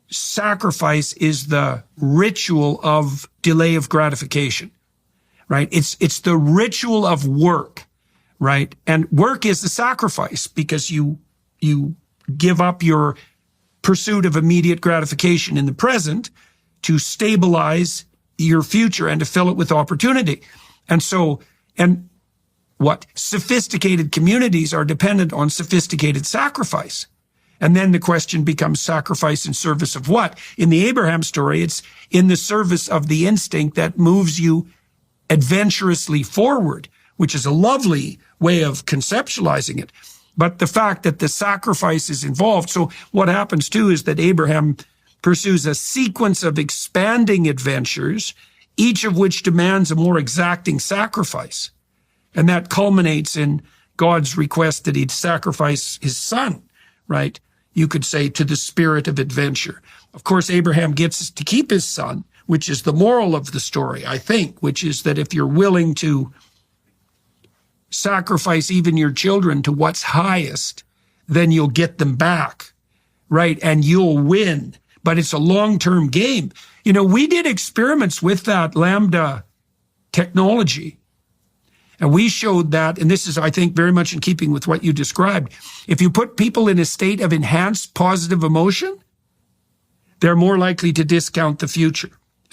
S2: sacrifice is the ritual of delay of gratification, right? It's the ritual of work, right? And work is the sacrifice because you give up your pursuit of immediate gratification in the present to stabilize your future and to fill it with opportunity. And so, and what sophisticated communities are dependent on sophisticated sacrifice. And then the question becomes sacrifice in service of what? In the Abraham story, it's in the service of the instinct that moves you adventurously forward, which is a lovely way of conceptualizing it. But the fact that the sacrifice is involved. So what happens too is that Abraham pursues a sequence of expanding adventures, each of which demands a more exacting sacrifice. And that culminates in God's request that he'd sacrifice his son, right? you could say, to the spirit of adventure. Of course, Abraham gets to keep his son, which is the moral of the story, I think, which is that if you're willing to sacrifice even your children to what's highest, then you'll get them back, right? And you'll win. But it's a long-term game. You know, we did experiments with that Lambda technology. And we showed that, and this is, I think, very much in keeping with what you described, if you put people in a state of enhanced positive emotion, they're more likely to discount the future,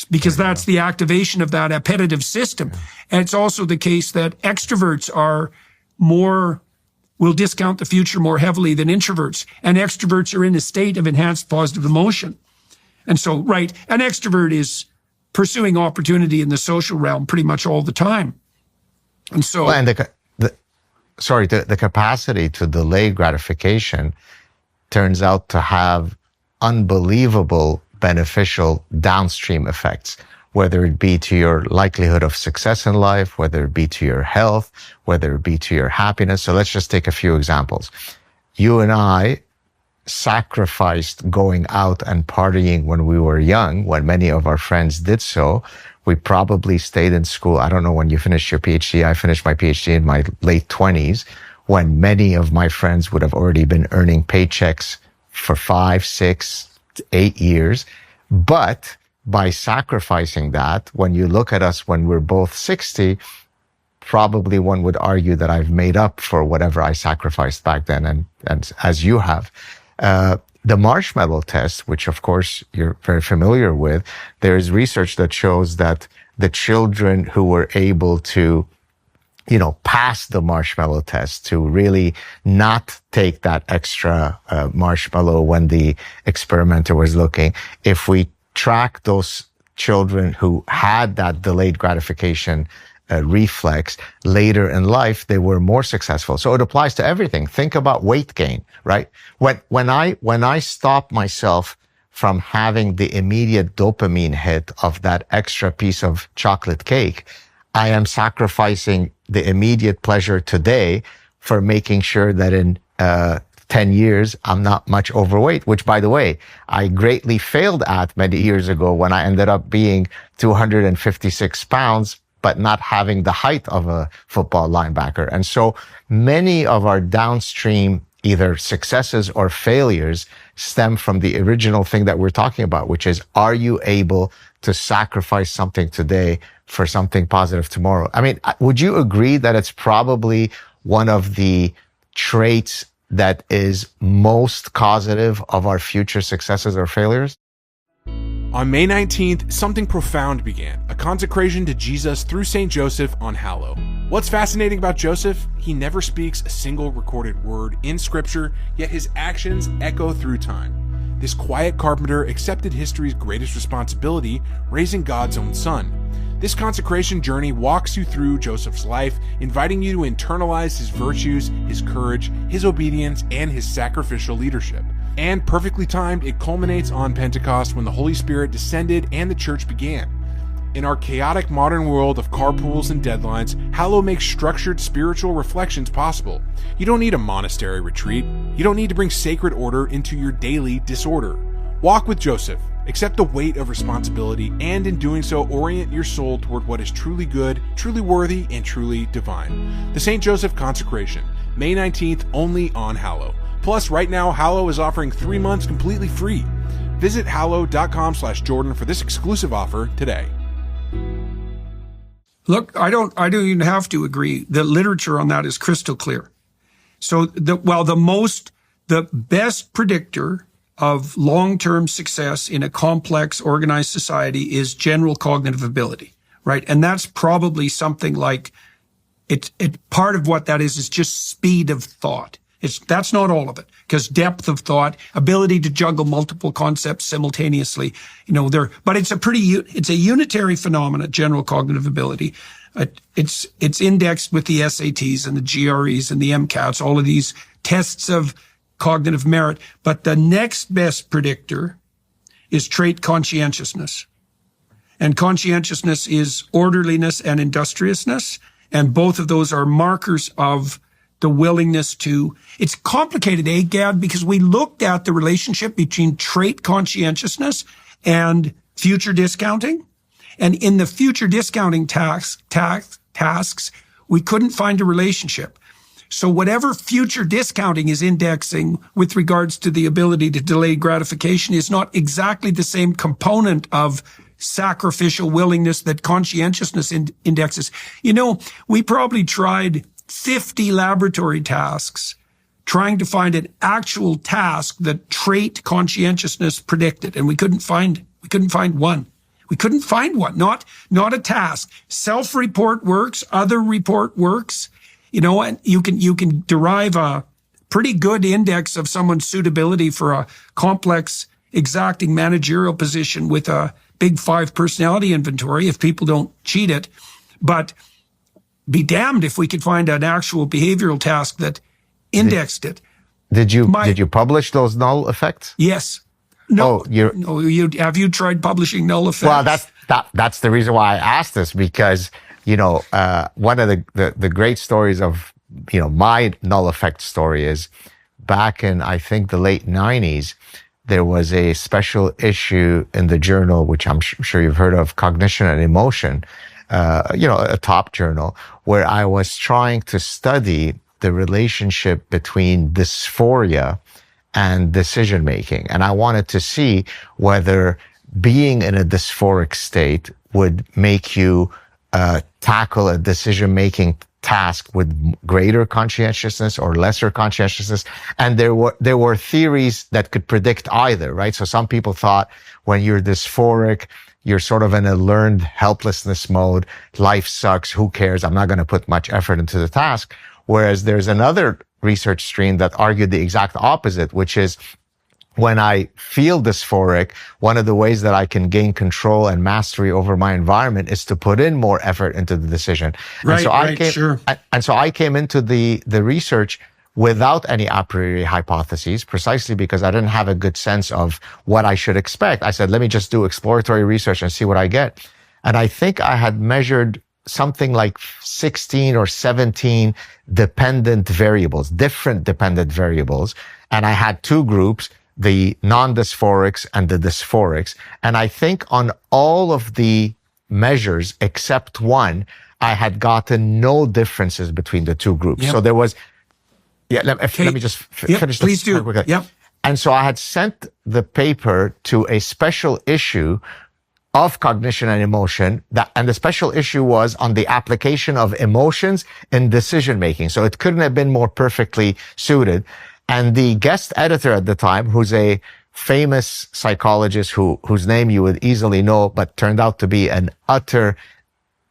S2: because that's the activation of that appetitive system. And it's also the case that extroverts will discount the future more heavily than introverts. And extroverts are in a state of enhanced positive emotion. And so, right, an extrovert is pursuing opportunity in the social realm pretty much all the time. And so,
S1: well, and the capacity to delay gratification turns out to have unbelievable beneficial downstream effects, whether it be to your likelihood of success in life, whether it be to your health, whether it be to your happiness. So let's just take a few examples. You and I sacrificed going out and partying when we were young, when many of our friends did so. We probably stayed in school. I don't know when you finished your PhD. I finished my PhD in my late 20s, when many of my friends would have already been earning paychecks for 5, 6, 8 years. But by sacrificing that, when you look at us when we're both 60, probably one would argue that I've made up for whatever I sacrificed back then, and as you have. The marshmallow test, which of course you're very familiar with, there is research that shows that the children who were able to, pass the marshmallow test, to really not take that extra marshmallow when the experimenter was looking, if we track those children who had that delayed gratification reflex later in life, they were more successful. So it applies to everything. Think about weight gain, right? When I stop myself from having the immediate dopamine hit of that extra piece of chocolate cake, I am sacrificing the immediate pleasure today for making sure that in 10 years, I'm not much overweight, which, by the way, I greatly failed at many years ago when I ended up being 256 pounds, but not having the height of a football linebacker. And so many of our downstream either successes or failures stem from the original thing that we're talking about, which is, are you able to sacrifice something today for something positive tomorrow? I mean, would you agree that it's probably one of the traits that is most causative of our future successes or failures?
S4: On May 19th, something profound began, a consecration to Jesus through St. Joseph on Hallow. What's fascinating about Joseph? He never speaks a single recorded word in Scripture, yet his actions echo through time. This quiet carpenter accepted history's greatest responsibility, raising God's own son. This consecration journey walks you through Joseph's life, inviting you to internalize his virtues, his courage, his obedience, and his sacrificial leadership. And perfectly timed, it culminates on Pentecost when the Holy Spirit descended and the church began. In our chaotic modern world of carpools and deadlines, Hallow makes structured spiritual reflections possible. You don't need a monastery retreat. You don't need to bring sacred order into your daily disorder. Walk with Joseph. Accept the weight of responsibility, and in doing so, orient your soul toward what is truly good, truly worthy, and truly divine. The St. Joseph Consecration, May 19th, only on Hallow. Plus, right now, Hallow is offering 3 months completely free. Visit hallow.com/Jordan for this exclusive offer today.
S2: Look, I don't even have to agree. The literature on that is crystal clear. So the best predictor of long-term success in a complex, organized society is general cognitive ability, right? And that's probably something like, part of what that is just speed of thought. That's not all of it, because depth of thought, ability to juggle multiple concepts simultaneously, but it's a unitary phenomena, general cognitive ability. It's indexed with the SATs and the GREs and the MCATs, all of these tests of cognitive merit. But the next best predictor is trait conscientiousness. And conscientiousness is orderliness and industriousness. And both of those are markers of the willingness to, it's complicated, Gad, because we looked at the relationship between trait conscientiousness and future discounting. And in the future discounting tasks, we couldn't find a relationship. So whatever future discounting is indexing with regards to the ability to delay gratification is not exactly the same component of sacrificial willingness that conscientiousness indexes. You know, we probably tried 50 laboratory tasks trying to find an actual task that trait conscientiousness predicted, and we couldn't find one. We couldn't find one. Not a task. Self-report works. Other report works. You know, and you can derive a pretty good index of someone's suitability for a complex, exacting managerial position with a big 5 personality inventory if people don't cheat it. But be damned if we could find an actual behavioral task that indexed it.
S1: Did you publish those null effects?
S2: Yes. No.
S1: Oh,
S2: have you tried publishing null effects?
S1: Well, that's the reason why I asked this, because you know, one of the great stories of, you know, my null effect story is back in, I think, the late 90s, there was a special issue in the journal, which I'm sure you've heard of, Cognition and Emotion, you know, a top journal, where I was trying to study the relationship between dysphoria and decision making. And I wanted to see whether being in a dysphoric state would make you tackle a decision-making task with greater conscientiousness or lesser conscientiousness. And there were theories that could predict either, right? So some people thought when you're dysphoric, you're sort of in a learned helplessness mode. Life sucks. Who cares? I'm not going to put much effort into the task. Whereas there's another research stream that argued the exact opposite, which is when I feel dysphoric, one of the ways that I can gain control and mastery over my environment is to put in more effort into the decision.
S2: Right,
S1: And so I came into the research without any a priori hypotheses, precisely because I didn't have a good sense of what I should expect. I said, let me just do exploratory research and see what I get. And I think I had measured something like 16 or 17 dependent variables, different dependent variables. And I had 2 groups, the non-dysphorics and the dysphorics. And I think on all of the measures except one, I had gotten no differences between the 2 groups. Yep. So there was, let me just finish this.
S2: Please do. Yep.
S1: And so I had sent the paper to a special issue of Cognition and Emotion, and the special issue was on the application of emotions in decision making. So it couldn't have been more perfectly suited. And the guest editor at the time, who's a famous psychologist whose name you would easily know, but turned out to be an utter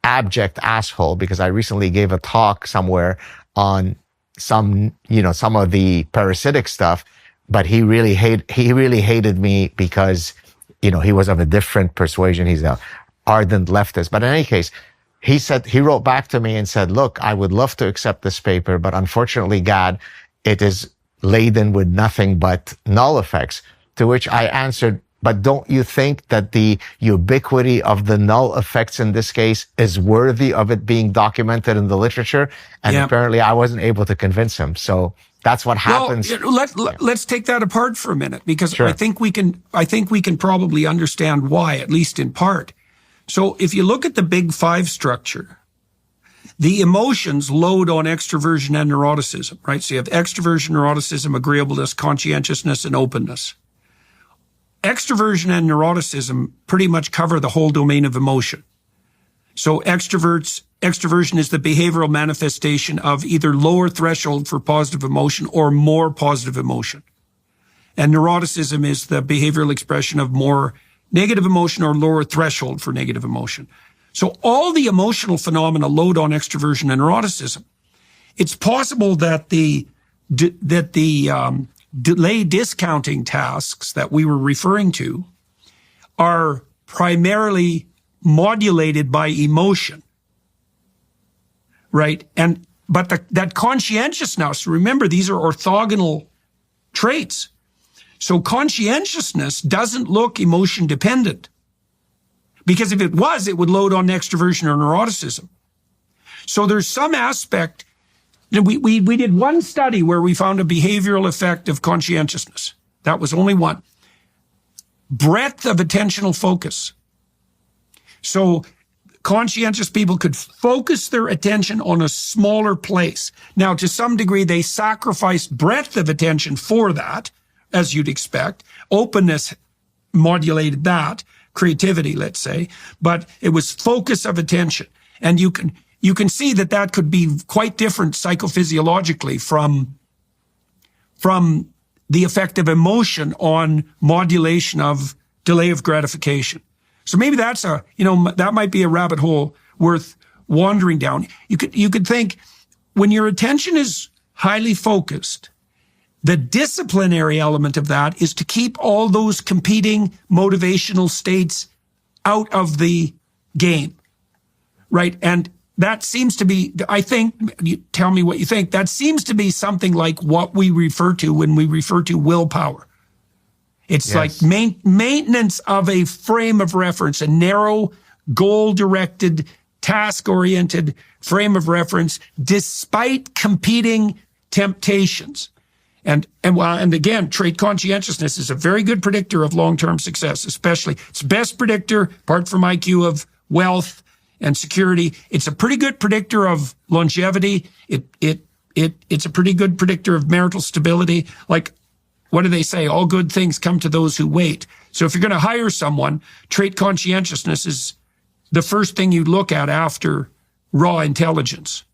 S1: abject asshole, because I recently gave a talk somewhere on some of the parasitic stuff, but he really hated me because, you know, he was of a different persuasion. He's an ardent leftist. But in any case, he wrote back to me and said, look, I would love to accept this paper, but unfortunately, Gad, it is laden with nothing but null effects. To which I answered, but don't you think that the ubiquity of the null effects in this case is worthy of it being documented in the literature? And apparently I wasn't able to convince him. So that's what happens.
S2: Well, let's take that apart for a minute, because
S1: Sure.
S2: I think we can probably understand why, at least in part. So if you look at the big 5 structure, the emotions load on extroversion and neuroticism, right? So you have extroversion, neuroticism, agreeableness, conscientiousness, and openness. Extroversion and neuroticism pretty much cover the whole domain of emotion. So extroversion is the behavioral manifestation of either lower threshold for positive emotion or more positive emotion. And neuroticism is the behavioral expression of more negative emotion or lower threshold for negative emotion. So all the emotional phenomena load on extroversion and neuroticism. It's possible that the delay discounting tasks that we were referring to are primarily modulated by emotion, right? But that conscientiousness, remember, these are orthogonal traits. So conscientiousness doesn't look emotion dependent, because if it was, it would load on extroversion or neuroticism. So there's some aspect We did one study where we found a behavioral effect of conscientiousness. That was only one. Breadth of attentional focus. So conscientious people could focus their attention on a smaller place. Now, to some degree, they sacrificed breadth of attention for that, as you'd expect. Openness modulated that, creativity, let's say, but it was focus of attention. And you can see that could be quite different psychophysiologically from the effect of emotion on modulation of delay of gratification. So maybe that's that might be a rabbit hole worth wandering down. You could think when your attention is highly focused, the disciplinary element of that is to keep all those competing motivational states out of the game, right? And that seems to be, I think, you tell me what you think, that seems to be something like what we refer to when we refer to willpower. It's like maintenance of a frame of reference, a narrow, goal-directed, task-oriented frame of reference, despite competing temptations. And again, trait conscientiousness is a very good predictor of long-term success, especially. It's best predictor, apart from IQ, of wealth and security. It's a pretty good predictor of longevity. It's a pretty good predictor of marital stability. Like, what do they say? All good things come to those who wait. So if you're going to hire someone, trait conscientiousness is the first thing you look at after raw intelligence.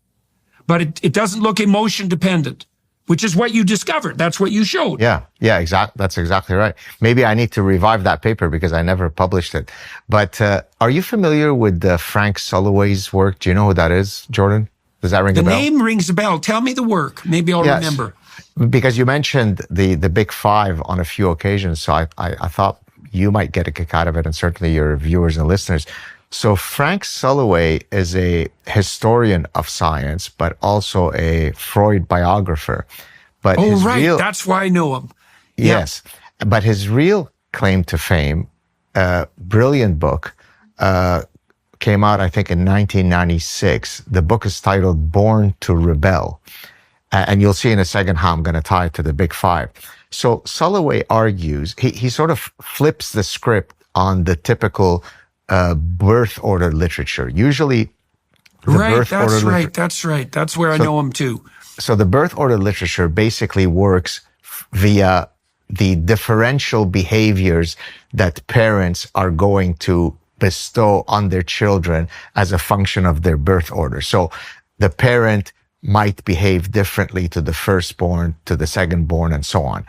S2: But it doesn't look emotion dependent, which is what you discovered. That's what you showed.
S1: Yeah, exactly. That's exactly right. Maybe I need to revive that paper because I never published it. But are you familiar with Frank Soloway's work? Do you know who that is, Jordan? Does that ring a bell?
S2: The name rings a bell. Tell me the work. Maybe I'll remember.
S1: Because you mentioned the big five on a few occasions, so I thought you might get a kick out of it, and certainly your viewers and listeners. So Frank Soloway is a historian of science, but also a Freud biographer. But
S2: that's why I know him.
S1: Yes, but his real claim to fame, brilliant book, came out, I think, in 1996. The book is titled Born to Rebel. And you'll see in a second how I'm going to tie it to the big five. So Soloway argues, he sort of flips the script on the typical birth order literature. Usually
S2: That's right. That's where I know him too.
S1: So the birth order literature basically works via the differential behaviors that parents are going to bestow on their children as a function of their birth order. So the parent might behave differently to the firstborn, to the secondborn, and so on.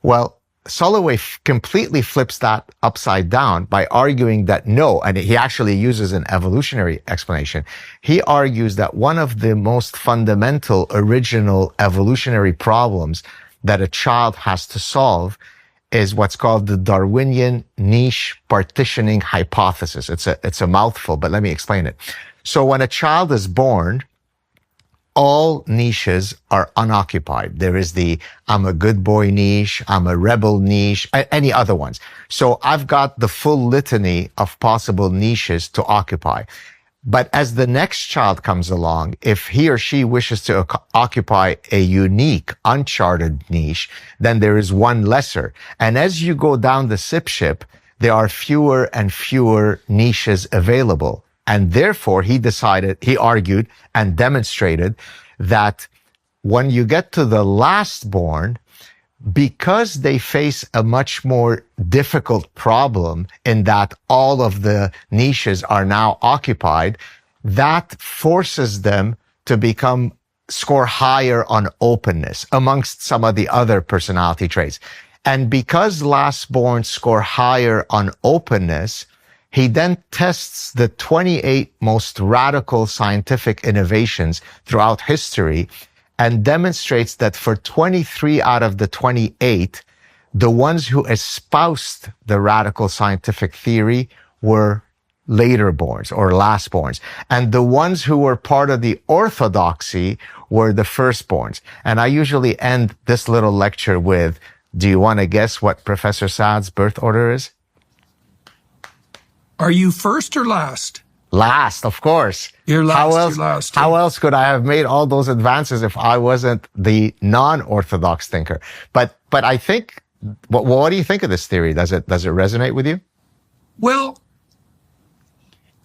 S1: Well, Soloway completely flips that upside down by arguing that no, and he actually uses an evolutionary explanation. He argues that one of the most fundamental, original evolutionary problems that a child has to solve is what's called the Darwinian niche partitioning hypothesis. It's a mouthful, but let me explain it. So when a child is born, all niches are unoccupied. There is the I'm a good boy niche, I'm a rebel niche, any other ones. So I've got the full litany of possible niches to occupy. But as the next child comes along, if he or she wishes to occupy a unique, uncharted niche, then there is one lesser. And as you go down the SIP ship, there are fewer and fewer niches available. And therefore, he argued and demonstrated that when you get to the last born, because they face a much more difficult problem in that all of the niches are now occupied, that forces them to score higher on openness amongst some of the other personality traits. And because lastborn score higher on openness, he then tests the 28 most radical scientific innovations throughout history and demonstrates that for 23 out of the 28, the ones who espoused the radical scientific theory were laterborns or lastborns. And the ones who were part of the orthodoxy were the firstborns. And I usually end this little lecture with, do you want to guess what Professor Saad's birth order is?
S2: Are you first or last?
S1: Last, of course.
S2: You're last.
S1: How else could I have made all those advances if I wasn't the non-orthodox thinker? But I think, what do you think of this theory? Does it resonate with you?
S2: Well,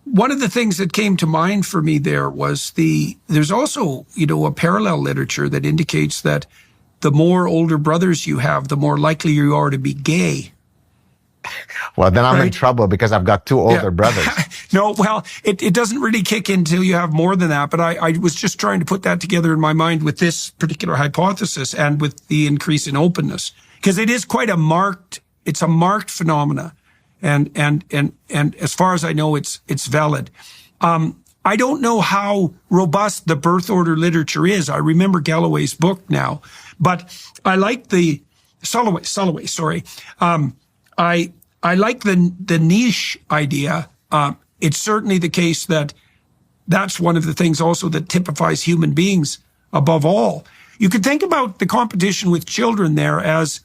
S2: one of the things that came to mind for me there was there's also, a parallel literature that indicates that the more older brothers you have, the more likely you are to be gay.
S1: Well, then I'm in trouble because I've got two older brothers.
S2: No, well, it doesn't really kick in until you have more than that. But I was just trying to put that together in my mind with this particular hypothesis and with the increase in openness, because it is quite a marked phenomena. And as far as I know, it's valid. I don't know how robust the birth order literature is. I remember Galloway's book now, but I like the Soloway, sorry. I like the niche idea. It's certainly the case that that's one of the things also that typifies human beings above all. You could think about the competition with children there as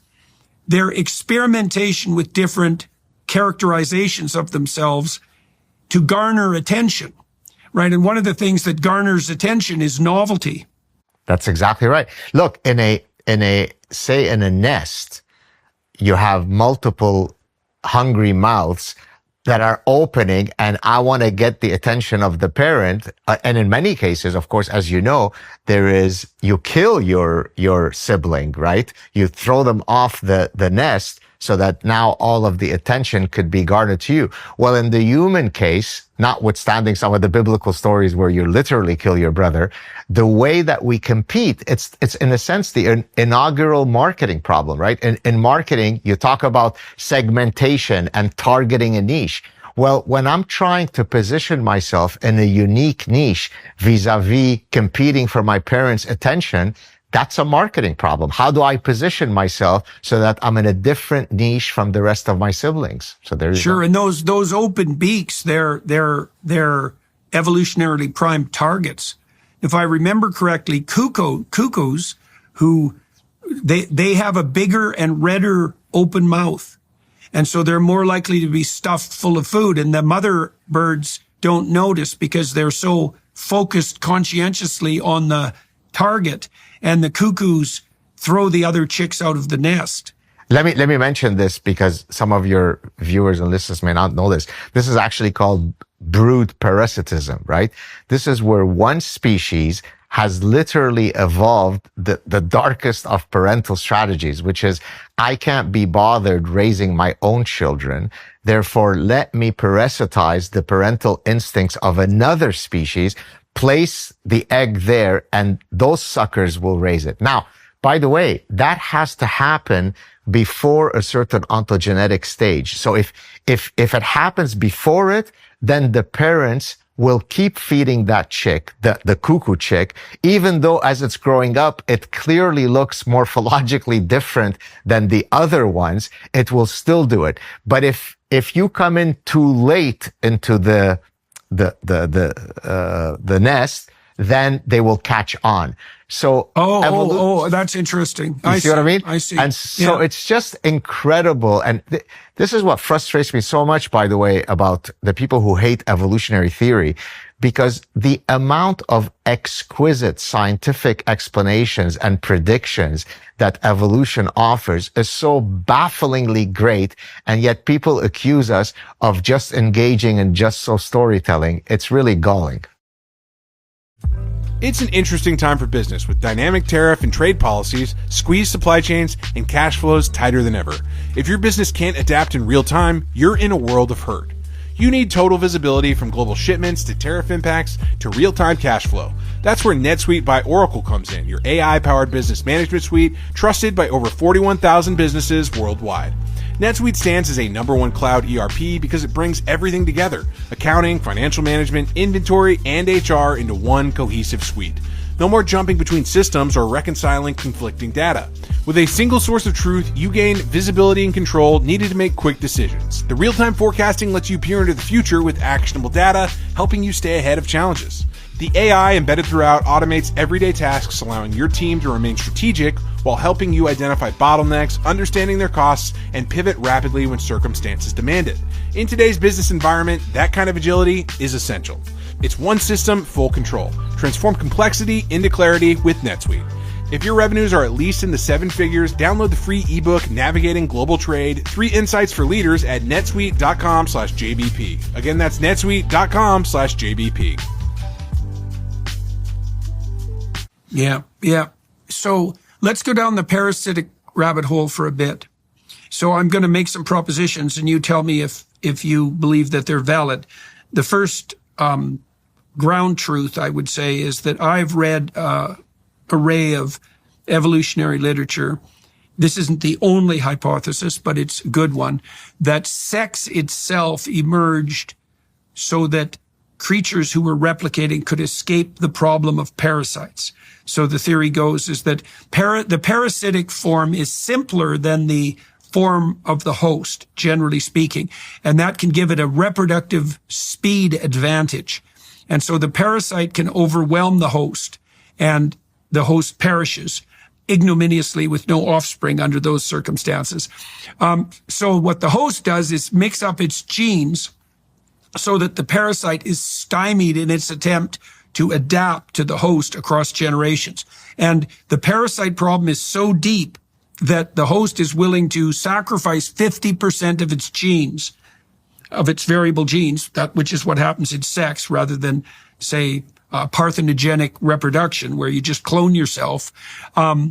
S2: their experimentation with different characterizations of themselves to garner attention, right? And one of the things that garners attention is novelty.
S1: That's exactly right. Look, in a nest, you have multiple hungry mouths that are opening, and I want to get the attention of the parent. And in many cases, of course, as you know, you kill your sibling, right? You throw them off the nest so that now all of the attention could be garnered to you. Well, in the human case, notwithstanding some of the biblical stories where you literally kill your brother, the way that we compete, it's in a sense the inaugural marketing problem, right? In marketing, you talk about segmentation and targeting a niche. Well, when I'm trying to position myself in a unique niche vis-a-vis competing for my parents' attention, that's a marketing problem. How do I position myself so that I'm in a different niche from the rest of my siblings? So there's
S2: sure, and those open beaks, they're evolutionarily primed targets. If I remember correctly, cuckoos who they have a bigger and redder open mouth, and so they're more likely to be stuffed full of food. And the mother birds don't notice because they're so focused conscientiously on the target. And the cuckoos throw the other chicks out of the nest.
S1: Let me mention this because some of your viewers and listeners may not know this. This is actually called brood parasitism, right? This is where one species has literally evolved the darkest of parental strategies, which is, I can't be bothered raising my own children. Therefore, let me parasitize the parental instincts of another species, place the egg there, and those suckers will raise it. Now, by the way, that has to happen before a certain ontogenetic stage. So if it happens before it, then the parents will keep feeding that chick, the cuckoo chick, even though as it's growing up, it clearly looks morphologically different than the other ones, it will still do it. But if you come in too late into the nest, then they will catch on. So,
S2: that's interesting.
S1: You see what I mean?
S2: I see.
S1: And so it's just incredible. And this is what frustrates me so much, by the way, about the people who hate evolutionary theory, because the amount of exquisite scientific explanations and predictions that evolution offers is so bafflingly great. And yet people accuse us of just engaging in just so storytelling. It's really galling.
S4: It's an interesting time for business with dynamic tariff and trade policies, squeezed supply chains, and cash flows tighter than ever. If your business can't adapt in real time, you're in a world of hurt. You need total visibility from global shipments to tariff impacts to real-time cash flow. That's where NetSuite by Oracle comes in, your AI-powered business management suite, trusted by over 41,000 businesses worldwide. NetSuite stands as a #1 cloud ERP because it brings everything together: accounting, financial management, inventory, and HR into one cohesive suite. No more jumping between systems or reconciling conflicting data. With a single source of truth, you gain visibility and control needed to make quick decisions. The real-time forecasting lets you peer into the future with actionable data, helping you stay ahead of challenges. The AI embedded throughout automates everyday tasks, allowing your team to remain strategic while helping you identify bottlenecks, understanding their costs, and pivot rapidly when circumstances demand it. In today's business environment, that kind of agility is essential. It's one system, full control. Transform complexity into clarity with NetSuite. If your revenues are at least in the 7 figures, download the free ebook Navigating Global Trade, 3 Insights for Leaders at netsuite.com/JBP. Again, that's netsuite.com/JBP.
S2: Yeah. So let's go down the parasitic rabbit hole for a bit. So I'm going to make some propositions and you tell me if you believe that they're valid. The first ground truth, I would say, is that I've read array of evolutionary literature. This isn't the only hypothesis, but it's a good one, that sex itself emerged so that creatures who were replicating could escape the problem of parasites. So the theory goes is that the parasitic form is simpler than the form of the host, generally speaking, and that can give it a reproductive speed advantage. And so the parasite can overwhelm the host, and the host perishes ignominiously with no offspring under those circumstances. So what the host does is mix up its genes so that the parasite is stymied in its attempt to adapt to the host across generations. And the parasite problem is so deep that the host is willing to sacrifice 50% of its genes, of its variable genes, which is what happens in sex, rather than, say, parthenogenic reproduction, where you just clone yourself. So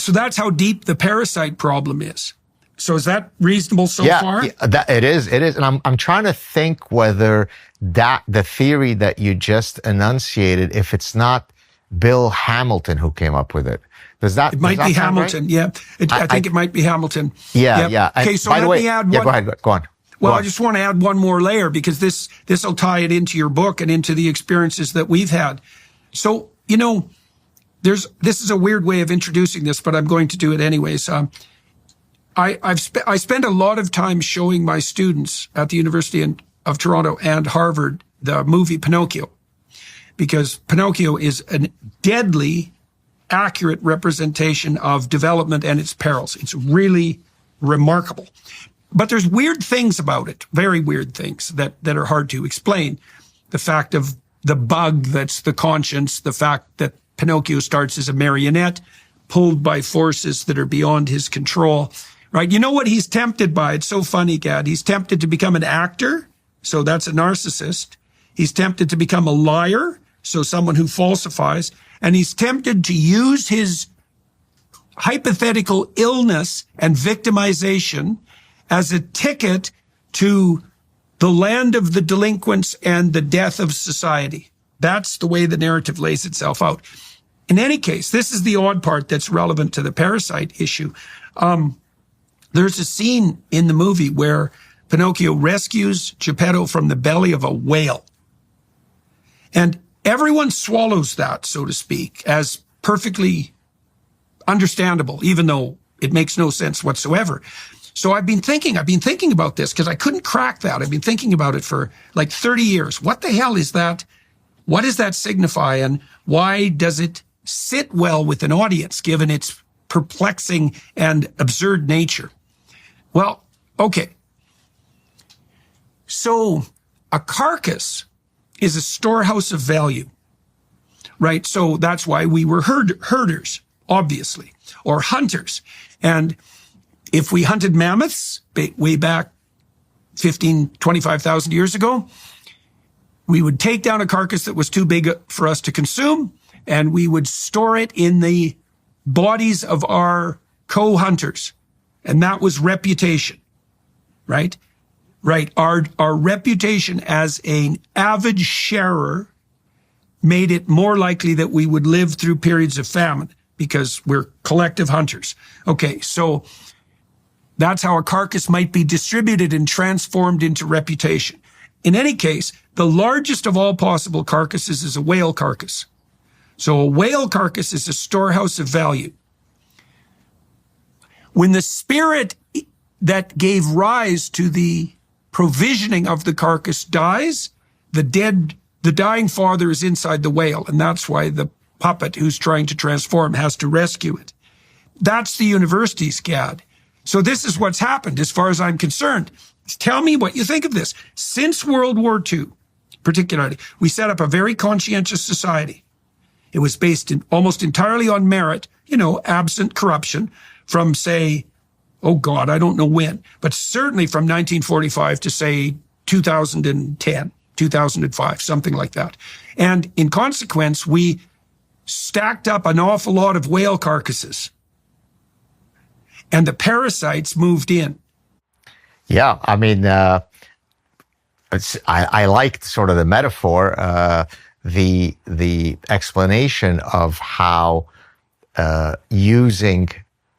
S2: that's how deep the parasite problem is. So is that reasonable so far?
S1: Yeah, it is. And I'm trying to think whether the theory that you just enunciated, if it's not Bill Hamilton who came up with it. It
S2: might be Hamilton, right? Yeah. I think it might be Hamilton.
S1: Yeah.
S2: Okay, so let me add one.
S1: Yeah, go on.
S2: Well, I just want to add one more layer because this will tie it into your book and into the experiences that we've had. So, this is a weird way of introducing this, but I'm going to do it anyways. I spend a lot of time showing my students at the University of Toronto and Harvard the movie Pinocchio, because Pinocchio is a deadly accurate representation of development and its perils. It's really remarkable. But there's weird things about it, very weird things that are hard to explain. The fact of the bug that's the conscience, the fact that Pinocchio starts as a marionette, pulled by forces that are beyond his control, right? You know what he's tempted by? It's so funny, Gad. He's tempted to become an actor, so that's a narcissist. He's tempted to become a liar, so someone who falsifies. And he's tempted to use his hypothetical illness and victimization as a ticket to the land of the delinquents and the death of society. That's the way the narrative lays itself out. In any case, this is the odd part that's relevant to the parasite issue. There's a scene in the movie where Pinocchio rescues Geppetto from the belly of a whale. And everyone swallows that, so to speak, as perfectly understandable, even though it makes no sense whatsoever. So I've been thinking about this because I couldn't crack that. I've been thinking about it for like 30 years. What the hell is that? What does that signify? And why does it sit well with an audience given its perplexing and absurd nature? Well, okay. So a carcass is a storehouse of value, right? So that's why we were herders, obviously, or hunters. And if we hunted mammoths way back 25,000 years ago, we would take down a carcass that was too big for us to consume, and we would store it in the bodies of our co-hunters. And that was reputation, right? Right. Our reputation as an avid sharer made it more likely that we would live through periods of famine because we're collective hunters. Okay, so that's how a carcass might be distributed and transformed into reputation. In any case, the largest of all possible carcasses is a whale carcass. So a whale carcass is a storehouse of value. When the spirit that gave rise to the provisioning of the carcass dies, the the dying father is inside the whale, and that's why the puppet who's trying to transform has to rescue it. That's the universities, Gad. So this is what's happened as far as I'm concerned. Tell me what you think of this. Since World War II, particularly, we set up a very conscientious society. It was based almost entirely on merit, absent corruption from, say, oh God, I don't know when, but certainly from 1945 to, say, 2010, 2005, something like that. And in consequence, we stacked up an awful lot of whale carcasses. And the parasites moved in.
S1: Yeah, I mean, I liked sort of the metaphor, the explanation of how using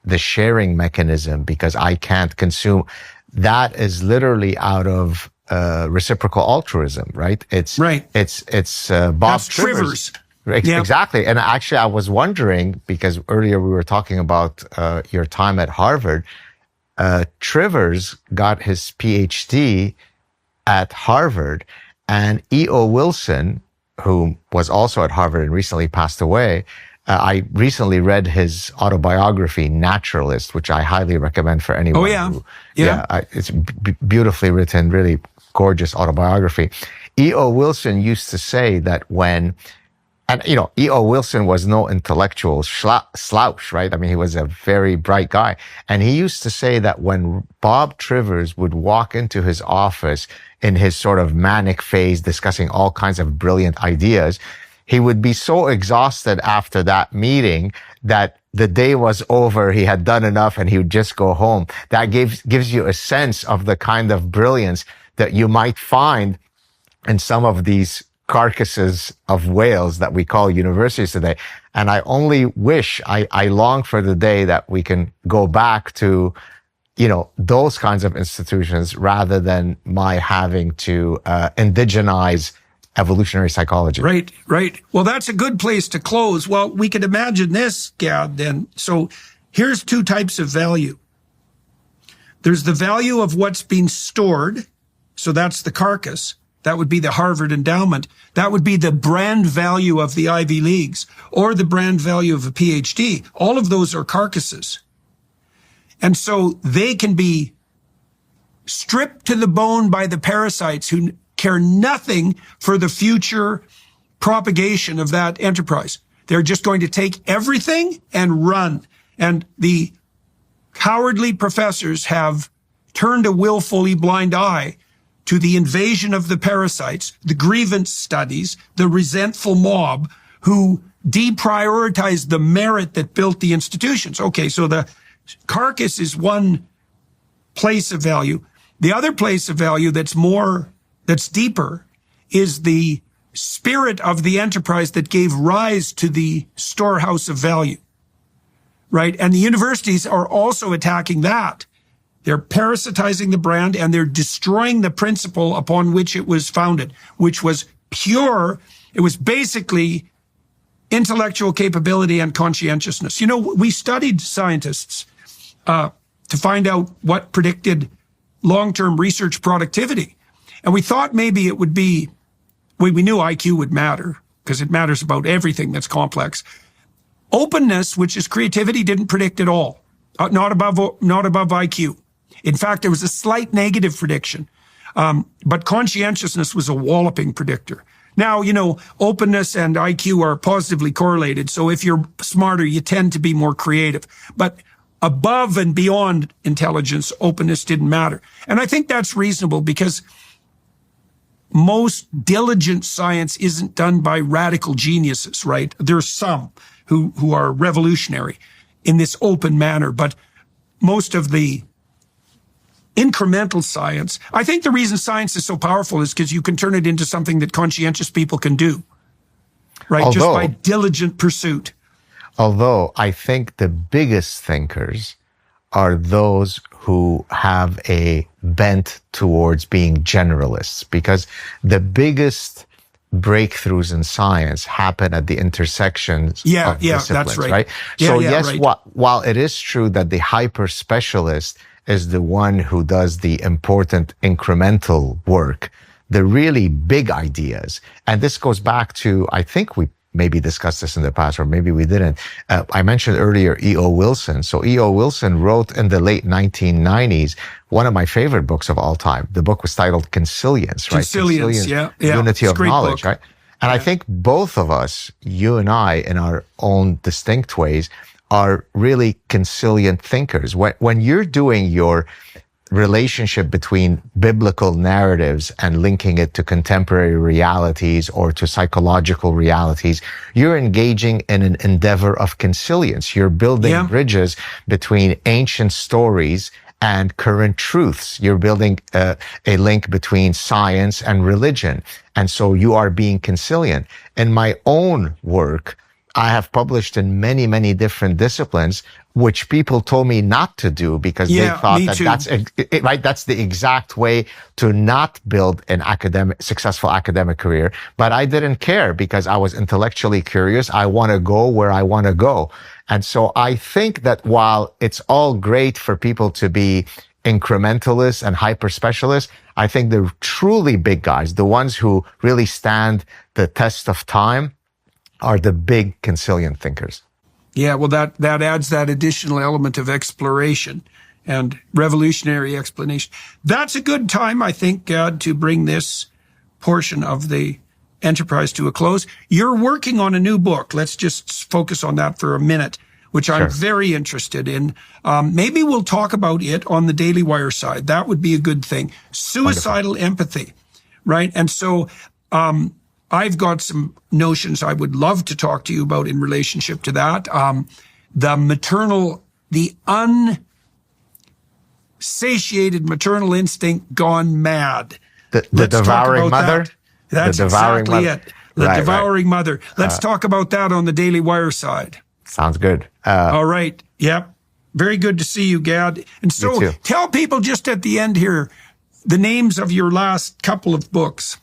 S1: the sharing mechanism, because I can't consume, that is literally out of reciprocal altruism, right? It's
S2: right.
S1: It's Bob
S2: Trivers.
S1: Exactly. And actually, I was wondering, because earlier we were talking about your time at Harvard. Trivers got his PhD at Harvard, and E.O. Wilson, who was also at Harvard and recently passed away, I recently read his autobiography, Naturalist, which I highly recommend for anyone.
S2: Oh, yeah.
S1: It's beautifully written, really gorgeous autobiography. E.O. Wilson used to say that and E.O. Wilson was no intellectual slouch, right? I mean, he was a very bright guy. And he used to say that when Bob Trivers would walk into his office in his sort of manic phase, discussing all kinds of brilliant ideas, he would be so exhausted after that meeting that the day was over, he had done enough, and he would just go home. That gives you a sense of the kind of brilliance that you might find in some of these carcasses of whales that we call universities today. And I only wish, I long for the day that we can go back to, those kinds of institutions rather than my having to indigenize evolutionary psychology.
S2: Right. Well, that's a good place to close. Well, we could imagine this, Gad, then. So here's two types of value. There's the value of what's being stored. So that's the carcass. That would be the Harvard endowment. That would be the brand value of the Ivy Leagues or the brand value of a PhD. All of those are carcasses. And so they can be stripped to the bone by the parasites who care nothing for the future propagation of that enterprise. They're just going to take everything and run. And the cowardly professors have turned a willfully blind eye to the invasion of the parasites, the grievance studies, the resentful mob who deprioritized the merit that built the institutions. Okay, so the carcass is one place of value. The other place of value that's deeper is the spirit of the enterprise that gave rise to the storehouse of value, right? And the universities are also attacking that. They're parasitizing the brand and they're destroying the principle upon which it was founded, which was pure. It was basically intellectual capability and conscientiousness. We studied scientists to find out what predicted long-term research productivity. And we thought maybe it would be, we knew IQ would matter because it matters about everything that's complex. Openness, which is creativity, didn't predict at all. Not above IQ. In fact, there was a slight negative prediction. But conscientiousness was a walloping predictor. Now, openness and IQ are positively correlated. So if you're smarter, you tend to be more creative. But above and beyond intelligence, openness didn't matter. And I think that's reasonable because most diligent science isn't done by radical geniuses, right? There's some who are revolutionary in this open manner, but most of the incremental science, I think the reason science is so powerful is because you can turn it into something that conscientious people can do, right? Just by diligent pursuit.
S1: Although I think the biggest thinkers are those who have a bent towards being generalists, because the biggest breakthroughs in science happen at the intersections of disciplines,
S2: that's
S1: right? While it is true that the hyper specialist is the one who does the important incremental work, the really big ideas. And this goes back to, I think we maybe discussed this in the past, or maybe we didn't. I mentioned earlier E.O. Wilson. So E.O. Wilson wrote in the late 1990s one of my favorite books of all time. The book was titled Consilience, right?
S2: Consilience, yeah.
S1: Unity
S2: It's
S1: of
S2: a great
S1: Knowledge,
S2: book.
S1: right? And I think both of us, you and I, in our own distinct ways, are really consilient thinkers. When you're doing your relationship between biblical narratives and linking it to contemporary realities or to psychological realities, you're engaging in an endeavor of consilience. You're building bridges between ancient stories and current truths. You're building a link between science and religion. And so you are being consilient. In my own work, I have published in many, many different disciplines, which people told me not to do because they thought that that's the exact way to not build an successful academic career. But I didn't care because I was intellectually curious. I want to go where I want to go. And so I think that while it's all great for people to be incrementalists and hyper specialists, I think the truly big guys, the ones who really stand the test of time, are the big consilient thinkers.
S2: Yeah, well, that adds that additional element of exploration and revolutionary explanation. That's a good time, I think, Gad, to bring this portion of the enterprise to a close. You're working on a new book. Let's just focus on that for a minute, which I'm very interested in. Maybe we'll talk about it on the Daily Wire side. That would be a good thing. Suicidal empathy, right? And so I've got some notions I would love to talk to you about in relationship to that. The unsatiated maternal instinct gone mad.
S1: The devouring mother?
S2: That's exactly it. The devouring mother. Let's talk about that on the Daily Wire side.
S1: Sounds good.
S2: All right. Yep. Very good to see you, Gad. And so tell people just at the end here the names of your last couple of books.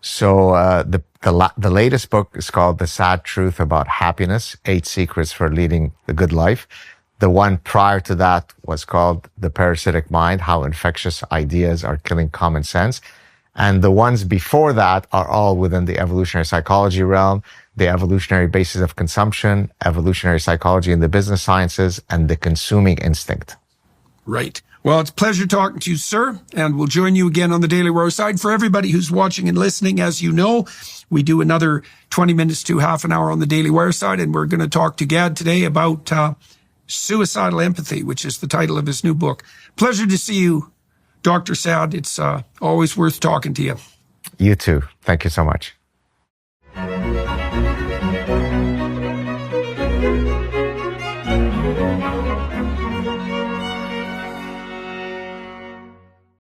S1: So the latest book is called The Sad Truth About Happiness, 8 Secrets for Leading a Good Life. The one prior to that was called The Parasitic Mind, How Infectious Ideas Are Killing Common Sense. And the ones before that are all within the evolutionary psychology realm, the evolutionary basis of consumption, evolutionary psychology in the business sciences, and the consuming instinct.
S2: Right. Well, it's a pleasure talking to you, sir, and we'll join you again on the Daily Wire side. For everybody who's watching and listening, as you know, we do another 20 minutes to half an hour on the Daily Wire side, and we're going to talk to Gad today about suicidal empathy, which is the title of his new book. Pleasure to see you, Dr. Saad. It's always worth talking to you.
S1: You too. Thank you so much.